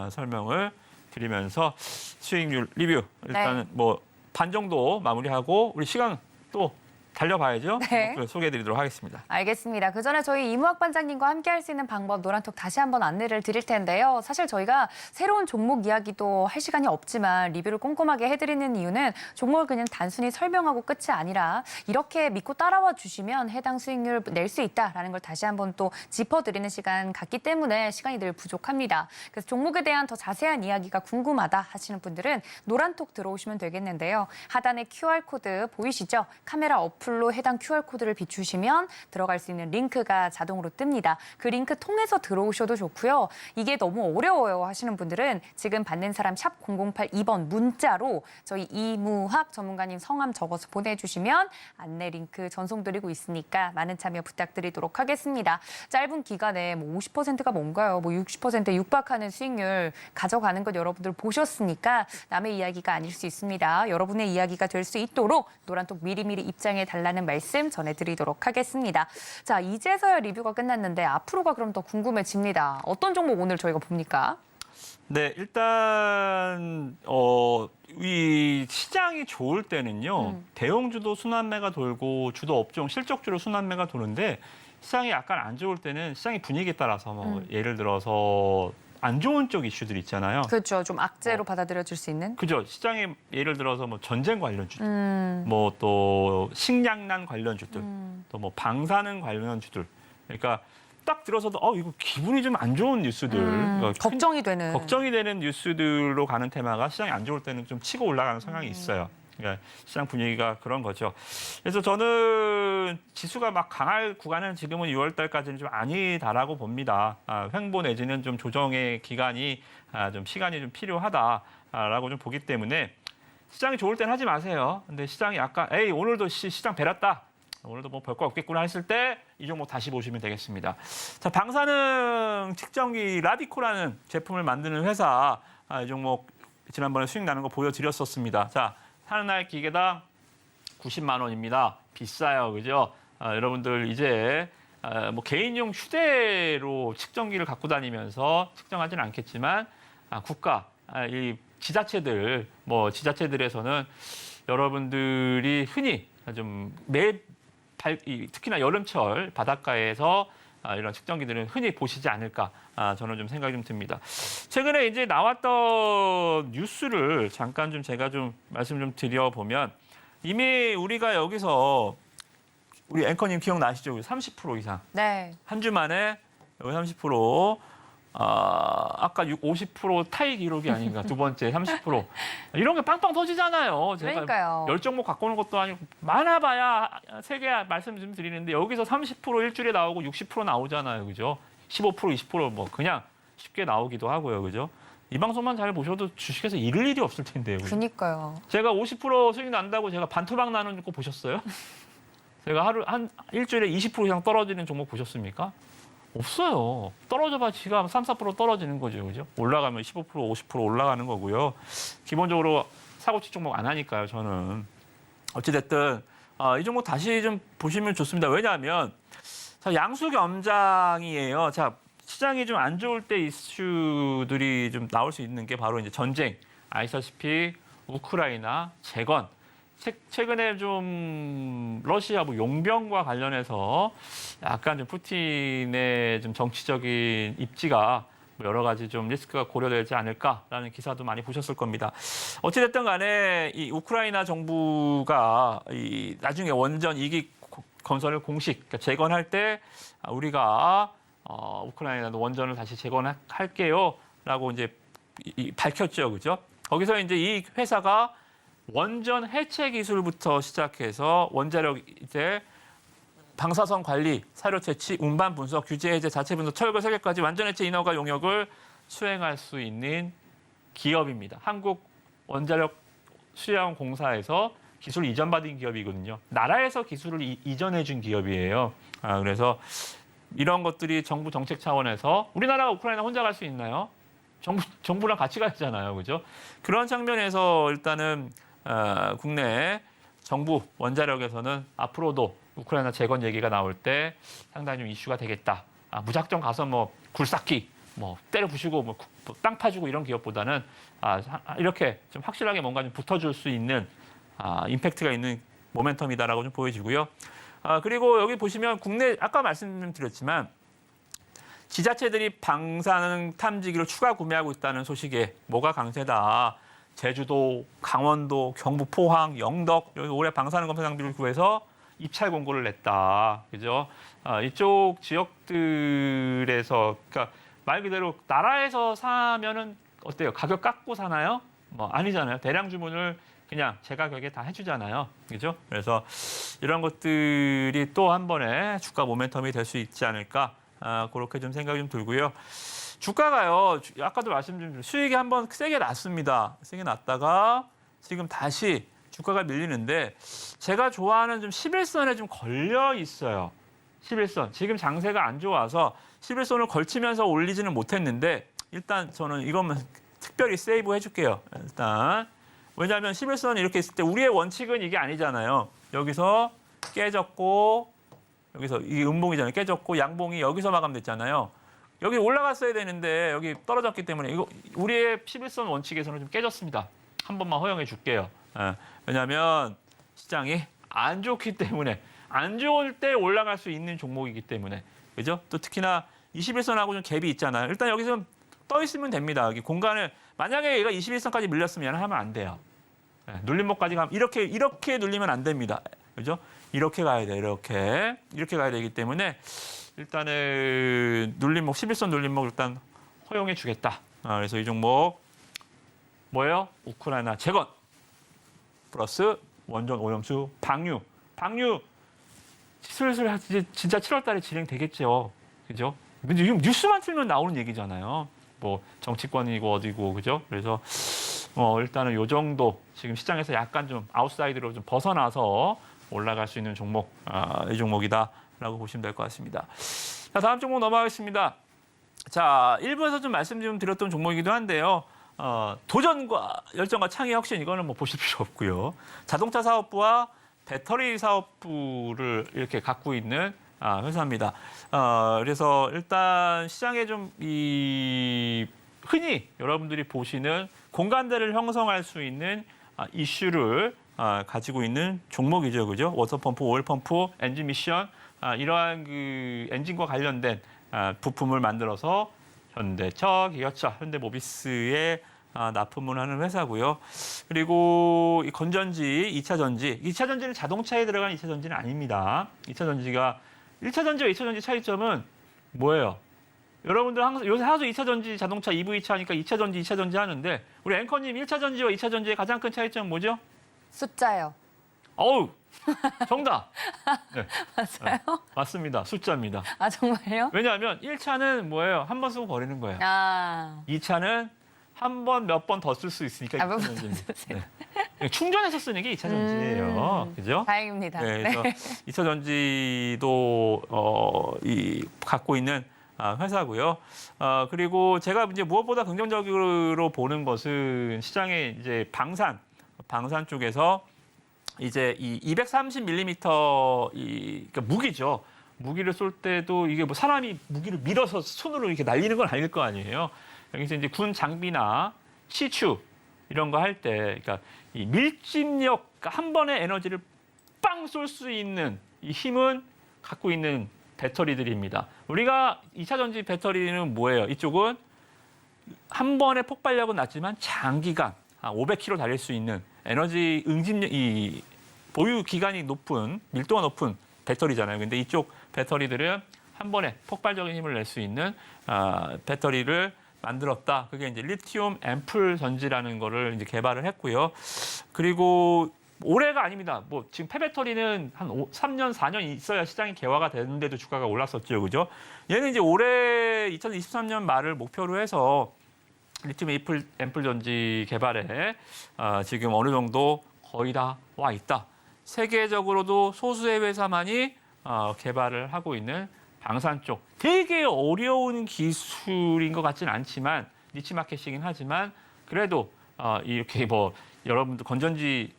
설명을 드리면서 수익률 리뷰 일단은 뭐 반 정도 마무리하고 우리 시간 또 달려봐야죠. 네. 소개해드리도록 하겠습니다. 알겠습니다. 그 전에 저희 이무학 반장님과 함께 할 수 있는 방법 노란톡 다시 한번 안내를 드릴 텐데요. 사실 저희가 새로운 종목 이야기도 할 시간이 없지만 리뷰를 꼼꼼하게 해드리는 이유는 종목을 그냥 단순히 설명하고 끝이 아니라 이렇게 믿고 따라와 주시면 해당 수익률 낼 수 있다라는 걸 다시 한번 또 짚어드리는 시간 같기 때문에 시간이 늘 부족합니다. 그래서 종목에 대한 더 자세한 이야기가 궁금하다 하시는 분들은 노란톡 들어오시면 되겠는데요. 하단에 QR코드 보이시죠? 카메라 어플로 해당 QR코드를 비추시면 들어갈 수 있는 링크가 자동으로 뜹니다. 그 링크 통해서 들어오셔도 좋고요. 이게 너무 어려워요 하시는 분들은 지금 받는 사람 샵 0082번 문자로 저희 이무학 전문가님 성함 적어서 보내주시면 안내 링크 전송드리고 있으니까 많은 참여 부탁드리도록 하겠습니다. 짧은 기간에 뭐 50%가 뭔가요? 뭐 60%에 육박하는 수익률 가져가는 것 여러분들 보셨으니까 남의 이야기가 아닐 수 있습니다. 여러분의 이야기가 될 수 있도록 노란톡 미리미리 입장해 달라는 말씀 전해드리도록 하겠습니다. 자, 이제서야 리뷰가 끝났는데 앞으로가 그럼 더 궁금해집니다. 어떤 종목 오늘 저희가 봅니까? 네, 일단 이 시장이 좋을 때는요. 대형주도 순환매가 돌고 주도 업종 실적주로 순환매가 도는데 시장이 약간 안 좋을 때는 시장의 분위기에 따라서 뭐 예를 들어서 안 좋은 쪽 이슈들 있잖아요. 그렇죠. 좀 악재로 받아들여질 수 있는. 그죠. 시장에 예를 들어서 뭐 전쟁 관련주들, 뭐 또 식량난 관련주들, 또 뭐 방사능 관련주들. 그러니까 딱 들어서도 이거 기분이 좀 안 좋은 뉴스들, 그러니까 걱정이 되는. 걱정이 되는 뉴스들로 가는 테마가 시장이 안 좋을 때는 좀 치고 올라가는 성향이 있어요. 그러니까 시장 분위기가 그런 거죠. 그래서 저는 지수가 막 강할 구간은 지금은 6월 달까지는 좀 아니다라고 봅니다. 횡보 내지는 좀 조정의 기간이 좀 시간이 좀 필요하다라고 좀 보기 때문에 시장이 좋을 땐 하지 마세요. 근데 시장이 약간 오늘도 시장 배렸다. 오늘도 뭐 별 거 없겠구나 했을 때 이 종목 다시 보시면 되겠습니다. 자, 방사능 측정기 라디코라는 제품을 만드는 회사 이 종목 지난번에 수익 나는 거 보여드렸었습니다. 자, 하나의 기계당 90만 원입니다. 비싸요, 그죠? 여러분들 이제 뭐 개인용 휴대로 측정기를 갖고 다니면서 측정하지는 않겠지만 국가 이 지자체들에서는 여러분들이 흔히 좀 특히나 여름철 바닷가에서 이런 측정기들은 흔히 보시지 않을까 저는 좀 생각이 좀 듭니다. 최근에 이제 나왔던 뉴스를 잠깐 좀 제가 좀 말씀 좀 드려보면 이미 우리가 여기서 우리 앵커님 기억나시죠? 30% 이상. 네. 한 주 만에 여기 30%. 아까 50% 타이 기록이 아닌가 두 번째 30% 이런 게 빵빵 터지잖아요. 제가 그러니까요. 10종목 갖고 오는 것도 아니고 많아봐야 3개 말씀 좀 드리는데 여기서 30% 일주일에 나오고 60% 나오잖아요. 그죠? 15% 20% 뭐 그냥 쉽게 나오기도 하고요. 그죠? 이 방송만 잘 보셔도 주식에서 잃을 일이 없을 텐데요. 그죠? 그러니까요. 제가 50% 수익 난다고 제가 반토막 나는 거 보셨어요? 제가 일주일에 20% 이상 떨어지는 종목 보셨습니까? 없어요. 떨어져봐 지가 3-4% 떨어지는 거죠. 그죠? 올라가면 15% 50% 올라가는 거고요. 기본적으로 사고치 종목 안 하니까요. 저는. 어찌됐든 이 종목 다시 좀 보시면 좋습니다. 왜냐하면 양수겸장이에요. 자, 시장이 좀 안 좋을 때 이슈들이 좀 나올 수 있는 게 바로 이제 전쟁, 아시다시피 우크라이나, 재건. 최근에 좀 러시아 용병과 관련해서 약간 좀 푸틴의 좀 정치적인 입지가 여러 가지 좀 리스크가 고려되지 않을까라는 기사도 많이 보셨을 겁니다. 어찌됐든 간에 이 우크라이나 정부가 나중에 원전 2기 건설을 그러니까 재건할 때 우리가 우크라이나도 원전을 다시 재건할게요라고 이제 밝혔죠, 그죠? 거기서 이제 이 회사가 원전 해체 기술부터 시작해서 원자력 이제 방사선 관리, 사료 채취, 운반 분석, 규제 해제, 자체 분석, 철거 설계까지 완전 해체 인허가 용역을 수행할 수 있는 기업입니다. 한국 원자력 수자원 공사에서 기술 이전받은 기업이거든요. 나라에서 기술을 이전해 준 기업이에요. 그래서 이런 것들이 정부 정책 차원에서 우리나라가 우크라이나 혼자 갈 수 있나요? 정부랑 같이 가야 되잖아요. 그죠? 그런 장면에서 일단은 국내 정부 원자력에서는 앞으로도 우크라이나 재건 얘기가 나올 때 상당히 좀 이슈가 되겠다. 무작정 가서 뭐 굴삭기 뭐 때려 부시고 뭐 땅 파주고 이런 기업보다는 이렇게 좀 확실하게 뭔가 좀 붙어줄 수 있는 임팩트가 있는 모멘텀이다라고 좀 보여지고요. 그리고 여기 보시면 국내 아까 말씀드렸지만 지자체들이 방사능 탐지기를 추가 구매하고 있다는 소식에 뭐가 강세다. 제주도, 강원도, 경북, 포항, 영덕 여기 올해 방사능 검사 장비를 구해서 입찰 공고를 냈다. 그죠? 이쪽 지역들에서 그러니까 말 그대로 나라에서 사면은 어때요? 가격 깎고 사나요? 뭐 아니잖아요. 대량 주문을 그냥 제 가격에 다 해주잖아요. 그죠? 그래서 이런 것들이 또 한 번에 주가 모멘텀이 될 수 있지 않을까. 그렇게 좀 생각이 좀 들고요. 주가가요. 아까도 말씀드린 수익이 한번 세게 났습니다. 세게 났다가 지금 다시 주가가 밀리는데 제가 좋아하는 좀 11선에 좀 걸려 있어요. 11선. 지금 장세가 안 좋아서 11선을 걸치면서 올리지는 못했는데 일단 저는 이것만 특별히 세이브 해줄게요. 일단. 왜냐하면 11선이 이렇게 있을 때 우리의 원칙은 이게 아니잖아요. 여기서 깨졌고 여기서 이 음봉이잖아요. 깨졌고 양봉이 여기서 마감됐잖아요. 여기 올라갔어야 되는데 여기 떨어졌기 때문에 이거 우리의 11선 원칙에서는 좀 깨졌습니다. 한 번만 허용해 줄게요. 왜냐하면 시장이 안 좋기 때문에 안 좋을 때 올라갈 수 있는 종목이기 때문에 그죠? 또 특히나 21선하고 좀 갭이 있잖아요. 일단 여기서 떠 있으면 됩니다. 여기 공간을 만약에 얘가 21선까지 밀렸으면 하면 안 돼요. 눌림목까지 가면 이렇게 눌리면 안 됩니다. 그죠? 이렇게 가야 돼. 이렇게 가야 되기 때문에 일단은 눌림목 11선 눌림목 일단 허용해 주겠다. 그래서 이 종목 뭐예요? 우크라이나 재건 플러스 원전 오염수 방류 슬슬 진짜 7월 달에 진행되겠죠. 그죠? 근데 지금 뉴스만 틀면 나오는 얘기잖아요. 뭐 정치권이고 어디고 그죠? 그래서 일단은 요 정도 지금 시장에서 약간 좀 아웃사이드로 좀 벗어나서 올라갈 수 있는 종목 이 종목이다라고 보시면 될 것 같습니다. 자, 다음 종목 넘어가겠습니다. 자, 1부에서 좀 말씀 좀 드렸던 종목이기도 한데요. 도전과 열정과 창의 혁신 이거는 뭐 보실 필요 없고요. 자동차 사업부와 배터리 사업부를 이렇게 갖고 있는 회사입니다. 그래서 일단 시장에 좀 흔히 여러분들이 보시는 공간대를 형성할 수 있는 이슈를 가지고 있는 종목이죠, 그죠? 워터펌프, 오일펌프, 엔진 미션 이러한 그 엔진과 관련된 부품을 만들어서 현대차, 기아차, 현대모비스에 납품을 하는 회사고요. 그리고 이 건전지, 2차 전지. 2차 전지는 자동차에 들어간 2차 전지는 아닙니다. 2차 전지가 1차 전지와 2차 전지 차이점은 뭐예요? 여러분들 항상 요새 하도 2차 전지 자동차 EV차 하니까 2차 전지, 2차 전지 하는데 우리 앵커님 1차 전지와 2차 전지의 가장 큰 차이점은 뭐죠? 숫자요. 어우, 정답. 네. 맞아요? 맞습니다. 숫자입니다. 정말요? 왜냐하면 1차는 뭐예요? 한 번 쓰고 버리는 거예요. 2차는 한 번, 몇 번 더 쓸 수 있으니까. 몇 번 더 쓰세요. 네. 충전해서 쓰는 게 2차 전지예요. 그죠? 다행입니다. 네, 그래서 2차 전지도 갖고 있는 회사고요. 그리고 제가 이제 무엇보다 긍정적으로 보는 것은 시장의 이제 방산 쪽에서 이제 이 230mm 그러니까 무기죠. 무기를 쏠 때도 이게 뭐 사람이 무기를 밀어서 손으로 이렇게 날리는 건 아닐 거 아니에요. 여기서 이제 군 장비나 시추 이런 거 할 때, 그러니까 이 밀집력 한 번의 에너지를 빵 쏠 수 있는 이 힘은 갖고 있는 배터리들입니다. 우리가 2차 전지 배터리는 뭐예요? 이쪽은 한 번의 폭발력은 낮지만 장기간 500km 달릴 수 있는 에너지 응집력, 이 보유 기간이 높은 밀도가 높은 배터리잖아요. 근데 이쪽 배터리들은 한 번에 폭발적인 힘을 낼 수 있는 배터리를 만들었다. 그게 이제 리튬 앰플 전지라는 거를 이제 개발을 했고요. 그리고 올해가 아닙니다. 뭐 지금 폐배터리는 한 3년, 4년 있어야 시장이 개화가 되는데도 주가가 올랐었죠. 그죠? 얘는 이제 올해 2023년 말을 목표로 해서 리튬 앰플 전지 개발에 지금 어느 정도 거의 다 와 있다. 세계적으로도 소수의 회사만이 개발을 하고 있는 방산 쪽. 되게 어려운 기술인 것 같지는 않지만 니치 마켓이긴 하지만 그래도 이렇게 뭐 여러분들 건전지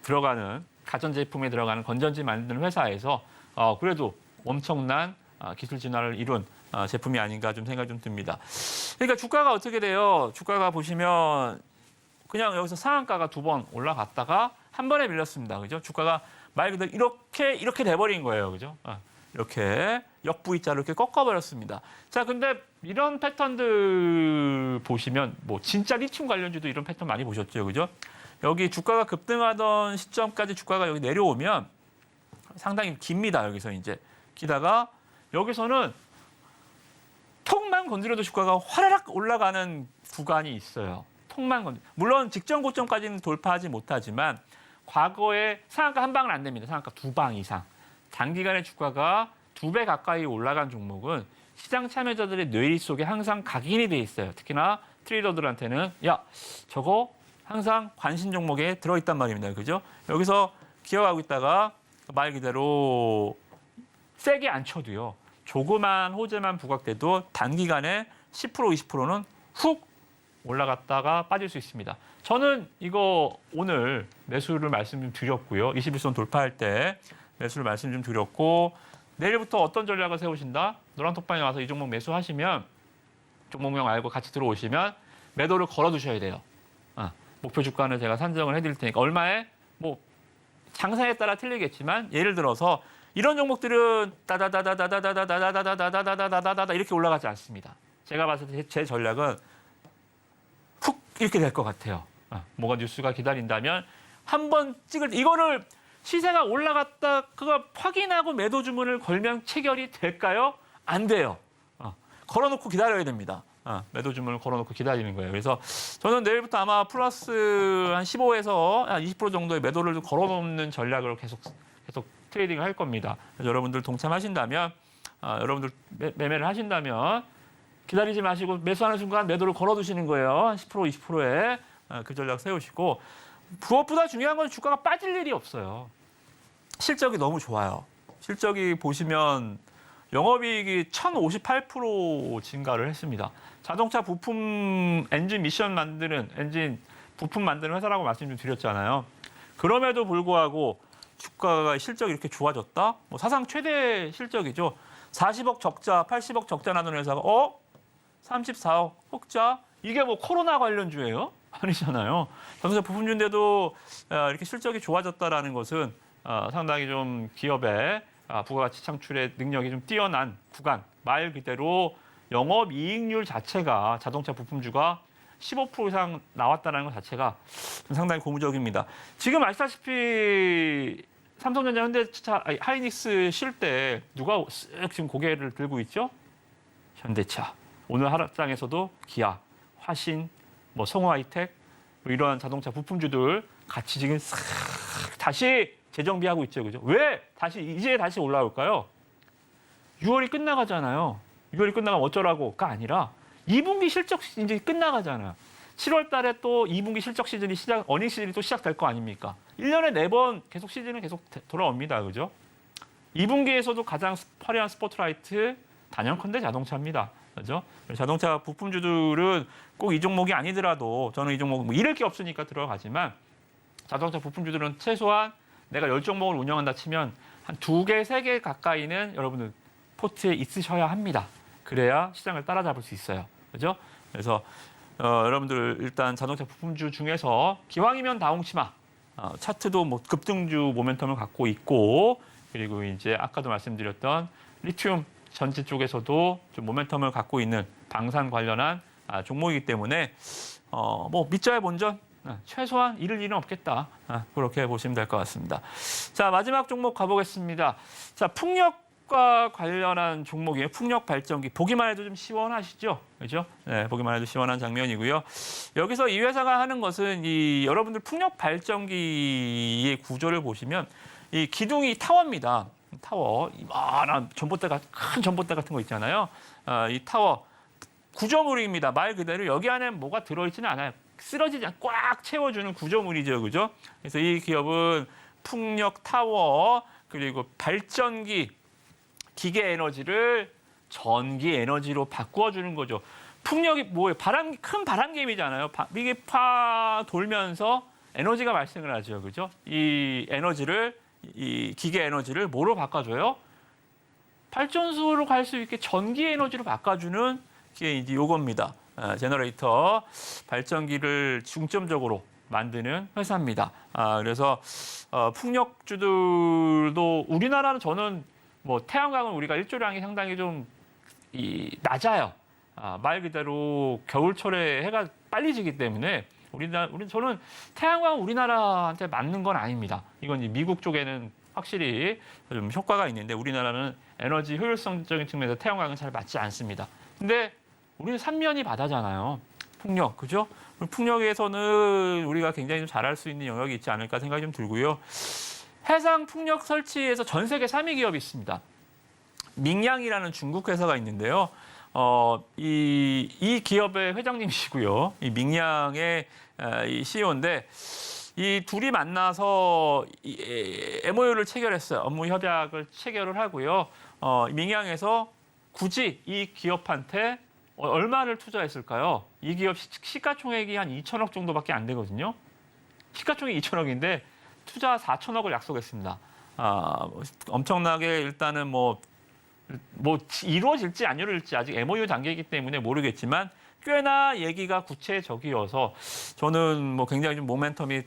들어가는 가전제품에 들어가는 건전지 만드는 회사에서 그래도 엄청난 기술 진화를 이룬 제품이 아닌가 좀 생각이 좀 듭니다. 그러니까 주가가 어떻게 돼요? 주가가 보시면 그냥 여기서 상한가가 2번 올라갔다가 한 번에 밀렸습니다. 그죠? 주가가 말 그대로 이렇게 돼버린 거예요. 그죠? 이렇게 역V자로 이렇게 꺾어버렸습니다. 자, 근데 이런 패턴들 보시면 뭐 진짜 리튬 관련주도 이런 패턴 많이 보셨죠. 그죠? 여기 주가가 급등하던 시점까지 주가가 여기 내려오면 상당히 깁니다. 여기서 이제 기다가 여기서는 톡만 건드려도 주가가 화라락 올라가는 구간이 있어요. 톡만 건드. 물론 직전 고점까지는 돌파하지 못하지만 과거에 상한가 한 방은 안 됩니다. 상한가 2방 이상. 단기간에 주가가 2배 가까이 올라간 종목은 시장 참여자들의 뇌리 속에 항상 각인이 돼 있어요. 특히나 트레이더들한테는 야, 저거 항상 관심 종목에 들어있단 말입니다. 그죠? 여기서 기어가고 있다가 말 그대로 세게 안 쳐도요. 조그만 호재만 부각돼도 단기간에 10% 20%는 훅 올라갔다가 빠질 수 있습니다. 저는 이거 오늘 매수를 말씀 좀 드렸고요. 21선 돌파할 때 매수를 말씀 좀 드렸고 내일부터 어떤 전략을 세우신다? 노란톡방에 와서 이 종목 매수하시면 종목명 알고 같이 들어오시면 매도를 걸어두셔야 돼요. 목표 주가는 제가 산정을 해드릴 테니까 얼마에? 뭐 장사에 따라 틀리겠지만 예를 들어서 이런 종목들은 따다다다다다다다다다다다다다다다다 이렇게 올라가지 않습니다. 제가 봤을 때 제 전략은 훅 이렇게 될 것 같아요. 뭐가 뉴스가 기다린다면 한번 찍을 때 이거를 시세가 올라갔다 그거 확인하고 매도 주문을 걸면 체결이 될까요? 안 돼요. 걸어놓고 기다려야 됩니다. 매도 주문을 걸어놓고 기다리는 거예요. 그래서 저는 내일부터 아마 플러스 한 15에서 20% 정도의 매도를 걸어놓는 전략으로 계속 트레이딩을 할 겁니다. 그래서 여러분들 동참하신다면, 여러분들 매매를 하신다면 기다리지 마시고 매수하는 순간 매도를 걸어두시는 거예요. 한 10% 20%에 그 전략 세우시고 무엇보다 중요한 건 주가가 빠질 일이 없어요. 실적이 너무 좋아요. 실적이 보시면 영업이익이 1058% 증가를 했습니다. 자동차 부품 엔진 미션 만드는 엔진 부품 만드는 회사라고 말씀 좀 드렸잖아요. 그럼에도 불구하고 주가가 실적이 이렇게 좋아졌다? 뭐 사상 최대 실적이죠. 40억 적자, 80억 적자 나는 회사가 34억 흑자? 이게 뭐 코로나 관련주예요? 아니잖아요. 자동차 부품주인데도 이렇게 실적이 좋아졌다라는 것은 상당히 좀 기업의 부가가치 창출의 능력이 좀 뛰어난 구간. 말 그대로 영업이익률 자체가 자동차 부품주가 15% 이상 나왔다는 것 자체가 상당히 고무적입니다. 지금 아시다시피 삼성전자, 현대차, 하이닉스 쉴 때 누가 쓱 지금 고개를 들고 있죠? 현대차. 오늘 하락장에서도 기아, 화신, 뭐 성우하이텍 뭐 이런 자동차 부품주들 같이 지금 싹 다시 재정비하고 있죠, 그죠? 왜 이제 다시 올라올까요? 6월이 끝나가잖아요. 6월이 끝나가면 어쩌라고가 아니라 2분기 실적 이제 끝나가잖아요. 7월 달에 또 2분기 실적 시즌이 어닝 시즌이 또 시작될 거 아닙니까? 1년에 4번 계속 시즌은 계속 돌아옵니다, 그죠? 2분기에서도 가장 화려한 스포트라이트 단연컨대 자동차입니다. 그죠? 자동차 부품주들은 꼭 이 종목이 아니더라도 저는 이 종목 뭐 잃을 게 없으니까 들어가지만 자동차 부품주들은 최소한 내가 10종목을 운영한다 치면 한 2개, 3개 가까이는 여러분들 포트에 있으셔야 합니다. 그래야 시장을 따라잡을 수 있어요. 그죠? 그래서 여러분들 일단 자동차 부품주 중에서 기왕이면 다홍치마 차트도 뭐 급등주 모멘텀을 갖고 있고 그리고 이제 아까도 말씀드렸던 리튬 전지 쪽에서도 좀 모멘텀을 갖고 있는 방산 관련한 종목이기 때문에 뭐 믿자야 본전 최소한 잃을 일은 없겠다. 그렇게 보시면 될 것 같습니다. 자, 마지막 종목 가보겠습니다. 자, 풍력과 관련한 종목이에요. 풍력 발전기. 보기만 해도 좀 시원하시죠? 그죠? 네, 보기만 해도 시원한 장면이고요. 여기서 이 회사가 하는 것은 여러분들 풍력 발전기의 구조를 보시면 이 기둥이 타워입니다. 타워. 이만한 전봇대, 큰 전봇대 같은 거 있잖아요. 이 타워. 구조물입니다. 말 그대로 여기 안에 뭐가 들어있지는 않아요. 쓰러지지 않고 꽉 채워주는 구조물이죠. 그죠? 그래서 이 기업은 풍력 타워, 그리고 발전기, 기계 에너지를 전기 에너지로 바꾸어주는 거죠. 풍력이 뭐예요? 큰 바람개미잖아요. 이게 돌면서 에너지가 발생을 하죠. 그죠? 이 기계 에너지를 뭐로 바꿔줘요? 발전소로 갈 수 있게 전기 에너지로 바꿔주는 게 이제 요겁니다. 제너레이터, 발전기를 중점적으로 만드는 회사입니다. 그래서 풍력주들도 우리나라는 저는 뭐 태양광은 우리가 일조량이 상당히 좀 낮아요. 말 그대로 겨울철에 해가 빨리 지기 때문에 저는 태양광은 우리나라한테 맞는 건 아닙니다. 이건 이제 미국 쪽에는 확실히 좀 효과가 있는데 우리나라는 에너지 효율성적인 측면에서 태양광은 잘 맞지 않습니다. 근데 우리는 삼면이 바다잖아요. 풍력, 그죠? 풍력에서는 우리가 굉장히 좀 잘할 수 있는 영역이 있지 않을까 생각이 좀 들고요. 해상 풍력 설치에서 전 세계 3위 기업이 있습니다. 밍양이라는 중국 회사가 있는데요. 이 기업의 회장님이시고요. 이 밍양의 이 CEO인데 이 둘이 만나서 MOU를 체결했어요. 업무 협약을 체결을 하고요. 밍양에서 굳이 이 기업한테 얼마를 투자했을까요? 이 기업 시가총액이 한 2천억 정도밖에 안 되거든요. 시가총액이 2천억인데 투자 4천억을 약속했습니다. 엄청나게 일단은 뭐 이루어질지 안 이루어질지 아직 MOU 단계이기 때문에 모르겠지만 꽤나 얘기가 구체적이어서 저는 뭐 굉장히 좀 모멘텀이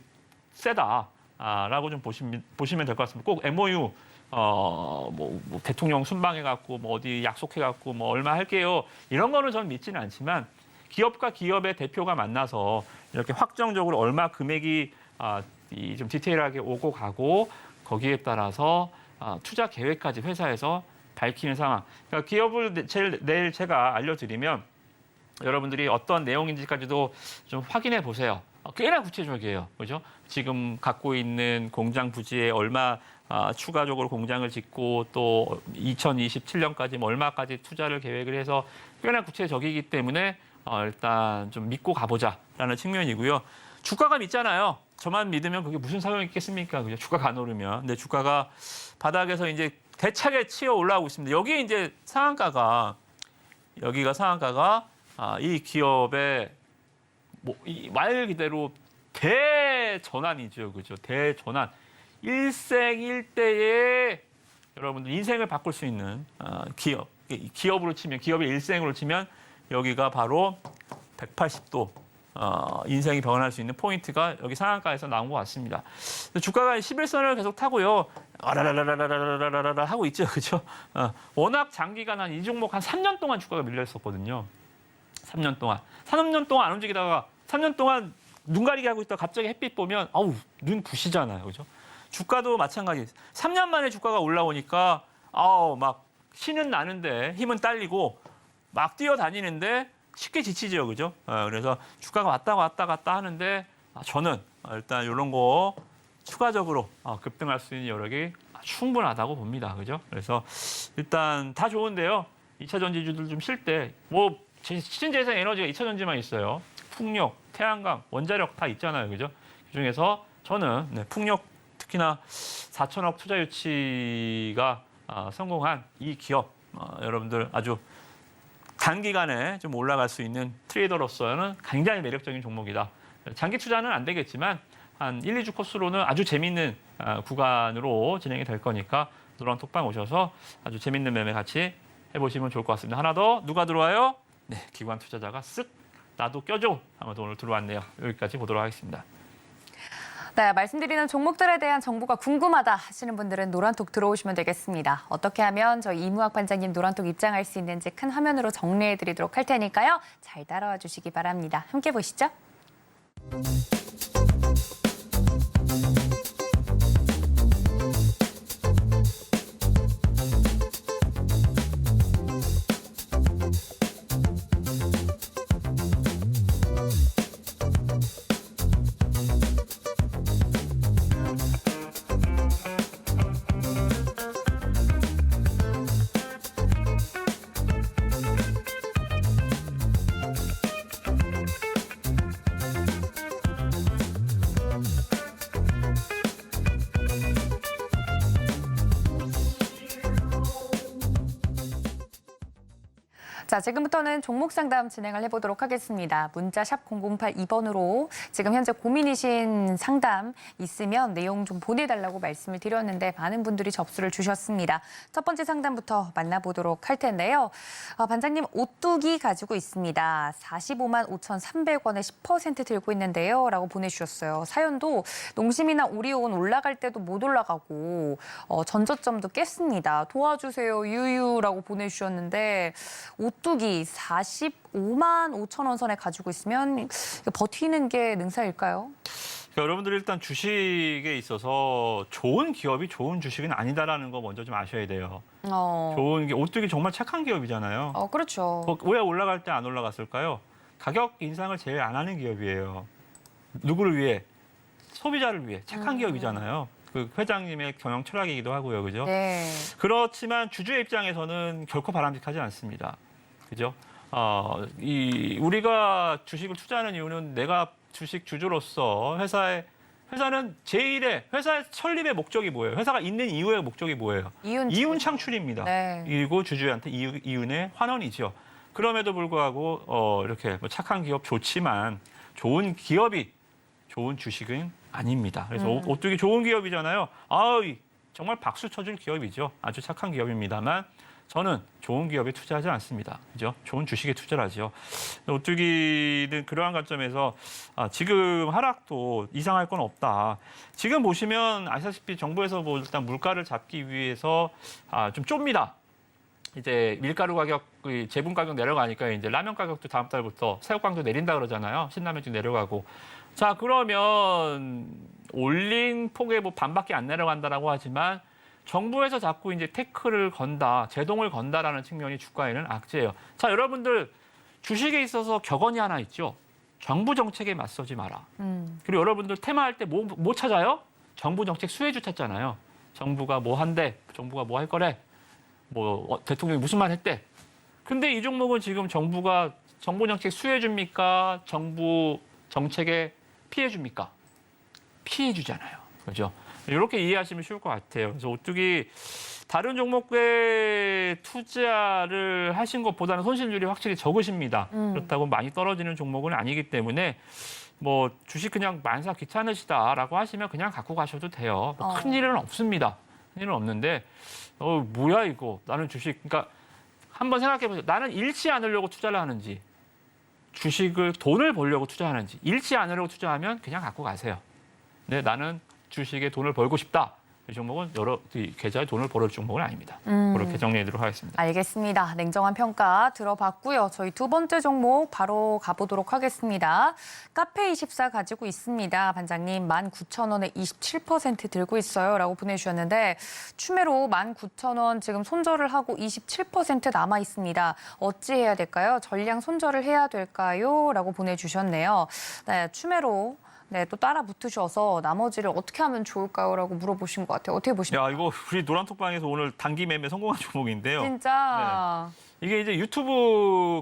세다라고 좀 보시면 될 것 같습니다. 꼭 MOU 뭐 대통령 순방해갖고 뭐 어디 약속해갖고 뭐 얼마 할게요 이런 거는 저는 믿지는 않지만 기업과 기업의 대표가 만나서 이렇게 확정적으로 얼마 금액이 좀 디테일하게 오고 가고 거기에 따라서 투자 계획까지 회사에서 밝히는 상황. 그러니까 기업을 내일 제가 알려드리면 여러분들이 어떤 내용인지까지도 좀 확인해 보세요. 꽤나 구체적이에요. 그죠? 지금 갖고 있는 공장 부지에 얼마 추가적으로 공장을 짓고 또 2027년까지 뭐 얼마까지 투자를 계획을 해서 꽤나 구체적이기 때문에 일단 좀 믿고 가보자라는 측면이고요. 주가가 믿잖아요. 저만 믿으면 그게 무슨 소용이 있겠습니까? 그죠? 주가가 안 오르면. 근데 주가가 바닥에서 이제 대차게 치어 올라오고 있습니다. 여기에 이제 여기가 상한가가 이 기업의 말 그대로 대전환이죠. 그죠? 대전환. 일생일대의 여러분들 인생을 바꿀 수 있는 기업으로 치면 기업의 일생으로 치면 여기가 바로 180도 인생이 변할 수 있는 포인트가 여기 상한가에서 나온 것 같습니다. 주가가 11선을 계속 타고요. 아라라라라라라라라 하고 있죠. 그죠? 워낙 장기간 이 종목 한 3년 동안 주가가 밀려 있었거든요. 3년 동안 안 움직이다가 3년 동안 눈 가리게 하고 있다가 갑자기 햇빛 보면 눈 부시잖아요. 그죠? 주가도 마찬가지. 3년 만에 주가가 올라오니까 막 신은 나는데 힘은 딸리고 막 뛰어다니는데 쉽게 지치죠. 그죠? 그래서 주가가 왔다 갔다 하는데 저는 일단 이런 거 추가적으로 급등할 수 있는 여력이 충분하다고 봅니다. 그죠? 그래서 일단 다 좋은데요. 2차 전지주들 좀 쉴 때 신재생 에너지가 2차 전지만 있어요. 풍력, 태양광, 원자력 다 있잖아요. 그죠? 그중에서 저는 풍력 특히나 4천억 투자 유치가 성공한 이 기업 여러분들 아주 단기간에 좀 올라갈 수 있는 트레이더로서는 굉장히 매력적인 종목이다. 장기 투자는 안 되겠지만 한 1, 2주 코스로는 아주 재밌는 구간으로 진행이 될 거니까 노란 톡방 오셔서 아주 재밌는 매매 같이 해보시면 좋을 것 같습니다. 하나 더 누가 들어와요? 네, 기관 투자자가 쓱 나도 껴줘 하면서 오늘 들어왔네요. 여기까지 보도록 하겠습니다. 네, 말씀드리는 종목들에 대한 정보가 궁금하다 하시는 분들은 노란톡 들어오시면 되겠습니다. 어떻게 하면 저희 이무학 반장님 노란톡 입장할 수 있는지 큰 화면으로 정리해드리도록 할 테니까요. 잘 따라와 주시기 바랍니다. 함께 보시죠. 자, 지금부터는 종목 상담 진행을 해보도록 하겠습니다. 문자 샵 0082번으로 지금 현재 고민이신 상담 있으면 내용 좀 보내달라고 말씀을 드렸는데 많은 분들이 접수를 주셨습니다. 첫 번째 상담부터 만나보도록 할 텐데요. 반장님, 오뚜기 가지고 있습니다. 45만 5,300원에 10% 들고 있는데요. 라고 보내주셨어요. 사연도 농심이나 오리온 올라갈 때도 못 올라가고 전저점도 깼습니다. 도와주세요, 유유라고 보내주셨는데 오뚜기 45만 5천 원 선에 가지고 있으면 버티는 게 능사일까요? 그러니까 여러분들 일단 주식에 있어서 좋은 기업이 좋은 주식은 아니다라는 거 먼저 좀 아셔야 돼요. 좋은 게 오뚜기 정말 착한 기업이잖아요. 그렇죠. 왜 올라갈 때 안 올라갔을까요? 가격 인상을 제일 안 하는 기업이에요. 누구를 위해? 소비자를 위해 착한 기업이잖아요. 그 회장님의 경영 철학이기도 하고요, 그죠? 네. 그렇지만 주주의 입장에서는 결코 바람직하지 않습니다. 그죠? 우리가 주식을 투자하는 이유는 내가 주식 주주로서 회사는 회사의 설립의 목적이 뭐예요? 회사가 있는 이유의 목적이 뭐예요? 이윤 창출입니다. 네. 그리고 주주한테 이윤의 환원이죠. 그럼에도 불구하고 이렇게 뭐 착한 기업 좋지만 좋은 기업이 좋은 주식은 아닙니다. 그래서 오뚜기 좋은 기업이잖아요. 정말 박수 쳐줄 기업이죠. 아주 착한 기업입니다만 저는 좋은 기업에 투자하지 않습니다. 그죠? 좋은 주식에 투자를 하죠. 오뚜기는 그러한 관점에서 지금 하락도 이상할 건 없다. 지금 보시면 아시다시피 정부에서 뭐 일단 물가를 잡기 위해서 좀 좁니다. 이제 밀가루 가격, 제품 가격 내려가니까 이제 라면 가격도 다음 달부터 새우깡도 내린다 그러잖아요. 신라면도 내려가고. 자, 그러면 올린 폭의 뭐 반밖에 안 내려간다라고 하지만 정부에서 자꾸 이제 태클을 건다, 제동을 건다라는 측면이 주가에는 악재예요. 자, 여러분들 주식에 있어서 격언이 하나 있죠. 정부 정책에 맞서지 마라. 그리고 여러분들 테마할 때 뭐 찾아요? 정부 정책 수혜주 찾잖아요. 정부가 뭐 한대, 정부가 뭐 할 거래, 대통령이 무슨 말 했대. 근데 이 종목은 지금 정부 정책 수혜 줍니까? 정부 정책에 피해 줍니까? 피해 주잖아요. 그죠? 이렇게 이해하시면 쉬울 것 같아요. 그래서 오뚜기 다른 종목에 투자를 하신 것보다는 손실률이 확실히 적으십니다. 그렇다고 많이 떨어지는 종목은 아니기 때문에 뭐 주식 그냥 만사 귀찮으시다라고 하시면 그냥 갖고 가셔도 돼요. 큰 일은 없습니다. 큰 일은 없는데 뭐야 이거. 나는 주식 그러니까 한번 생각해 보세요. 나는 잃지 않으려고 투자를 하는지 주식을 돈을 벌려고 투자하는지 잃지 않으려고 투자하면 그냥 갖고 가세요. 근데 나는 주식에 돈을 벌고 싶다. 이 종목은 여러 계좌에 돈을 벌을 종목은 아닙니다. 그렇게 정리해드리도록 하겠습니다. 알겠습니다. 냉정한 평가 들어봤고요. 저희 두 번째 종목 바로 가보도록 하겠습니다. 카페24 가지고 있습니다. 반장님 19,000원에 27% 들고 있어요. 라고 보내주셨는데 추매로 19,000원 지금 손절을 하고 27% 남아 있습니다. 어찌해야 될까요? 전량 손절을 해야 될까요? 라고 보내주셨네요. 네, 추매로 또 따라 붙으셔서 나머지를 어떻게 하면 좋을까요? 라고 물어보신 것 같아요. 어떻게 보십니까? 야, 이거 우리 노란톡방에서 오늘 단기 매매 성공한 종목인데요. 진짜. 네. 이게 이제 유튜브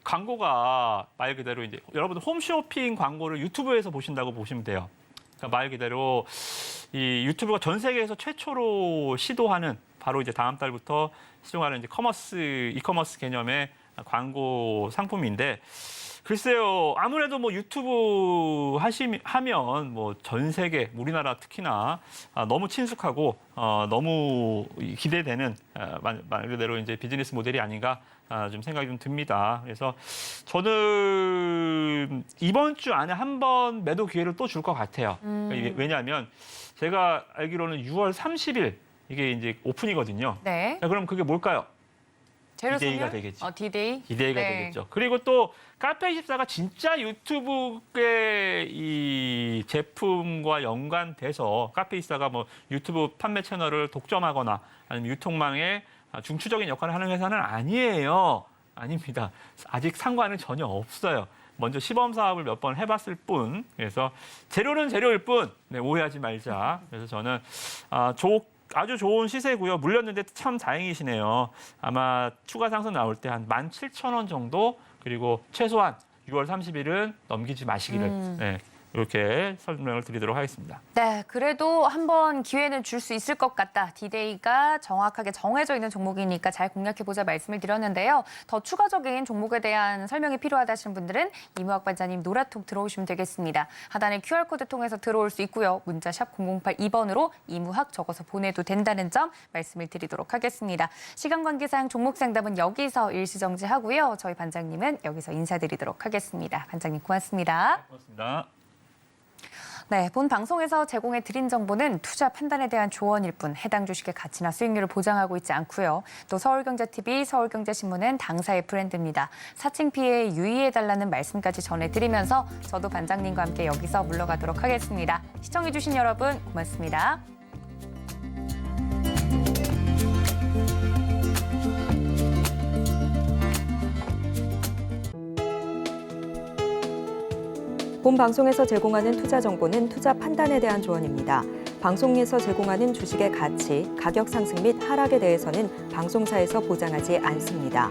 광고가 말 그대로 이제 여러분들 홈쇼핑 광고를 유튜브에서 보신다고 보시면 돼요. 그러니까 말 그대로 이 유튜브가 전 세계에서 최초로 시도하는 바로 이제 다음 달부터 시도하는 이제 이커머스 개념의 광고 상품인데 글쎄요, 아무래도 뭐 유튜브 하면 뭐 전 세계, 우리나라 특히나 너무 친숙하고 너무 기대되는 말 그대로 이제 비즈니스 모델이 아닌가 좀 생각이 좀 듭니다. 그래서 저는 이번 주 안에 한 번 매도 기회를 또 줄 것 같아요. 왜냐하면 제가 알기로는 6월 30일 이게 이제 오픈이거든요. 네. 자, 그럼 그게 뭘까요? 디데이가 되겠죠. 디데이. 디데이가 되겠죠. 그리고 또 카페24가 진짜 유튜브의 이 제품과 연관돼서 카페24가 뭐 유튜브 판매 채널을 독점하거나 아니면 유통망의 중추적인 역할을 하는 회사는 아니에요. 아닙니다. 아직 상관은 전혀 없어요. 먼저 시범 사업을 몇 번 해봤을 뿐. 그래서 재료는 재료일 뿐. 네, 오해하지 말자. 그래서 저는 아주 좋은 시세고요. 물렸는데 참 다행이시네요. 아마 추가 상승 나올 때 한 17,000원 정도 그리고 최소한 6월 30일은 넘기지 마시기를. 네, 이렇게 설명을 드리도록 하겠습니다. 네, 그래도 한번 기회는 줄 수 있을 것 같다. 디데이가 정확하게 정해져 있는 종목이니까 잘 공략해보자 말씀을 드렸는데요. 더 추가적인 종목에 대한 설명이 필요하다 하시는 분들은 이무학 반장님 노라톡 들어오시면 되겠습니다. 하단에 QR코드 통해서 들어올 수 있고요. 문자 샵 0082번으로 이무학 적어서 보내도 된다는 점 말씀을 드리도록 하겠습니다. 시간 관계상 종목 상담은 여기서 일시정지하고요. 저희 반장님은 여기서 인사드리도록 하겠습니다. 반장님 고맙습니다. 고맙습니다. 네, 본 방송에서 제공해 드린 정보는 투자 판단에 대한 조언일 뿐 해당 주식의 가치나 수익률을 보장하고 있지 않고요. 또 서울경제TV, 서울경제신문은 당사의 브랜드입니다. 사칭 피해에 유의해달라는 말씀까지 전해드리면서 저도 반장님과 함께 여기서 물러가도록 하겠습니다. 시청해주신 여러분 고맙습니다. 본 방송에서 제공하는 투자 정보는 투자 판단에 대한 조언입니다. 방송에서 제공하는 주식의 가치, 가격 상승 및 하락에 대해서는 방송사에서 보장하지 않습니다.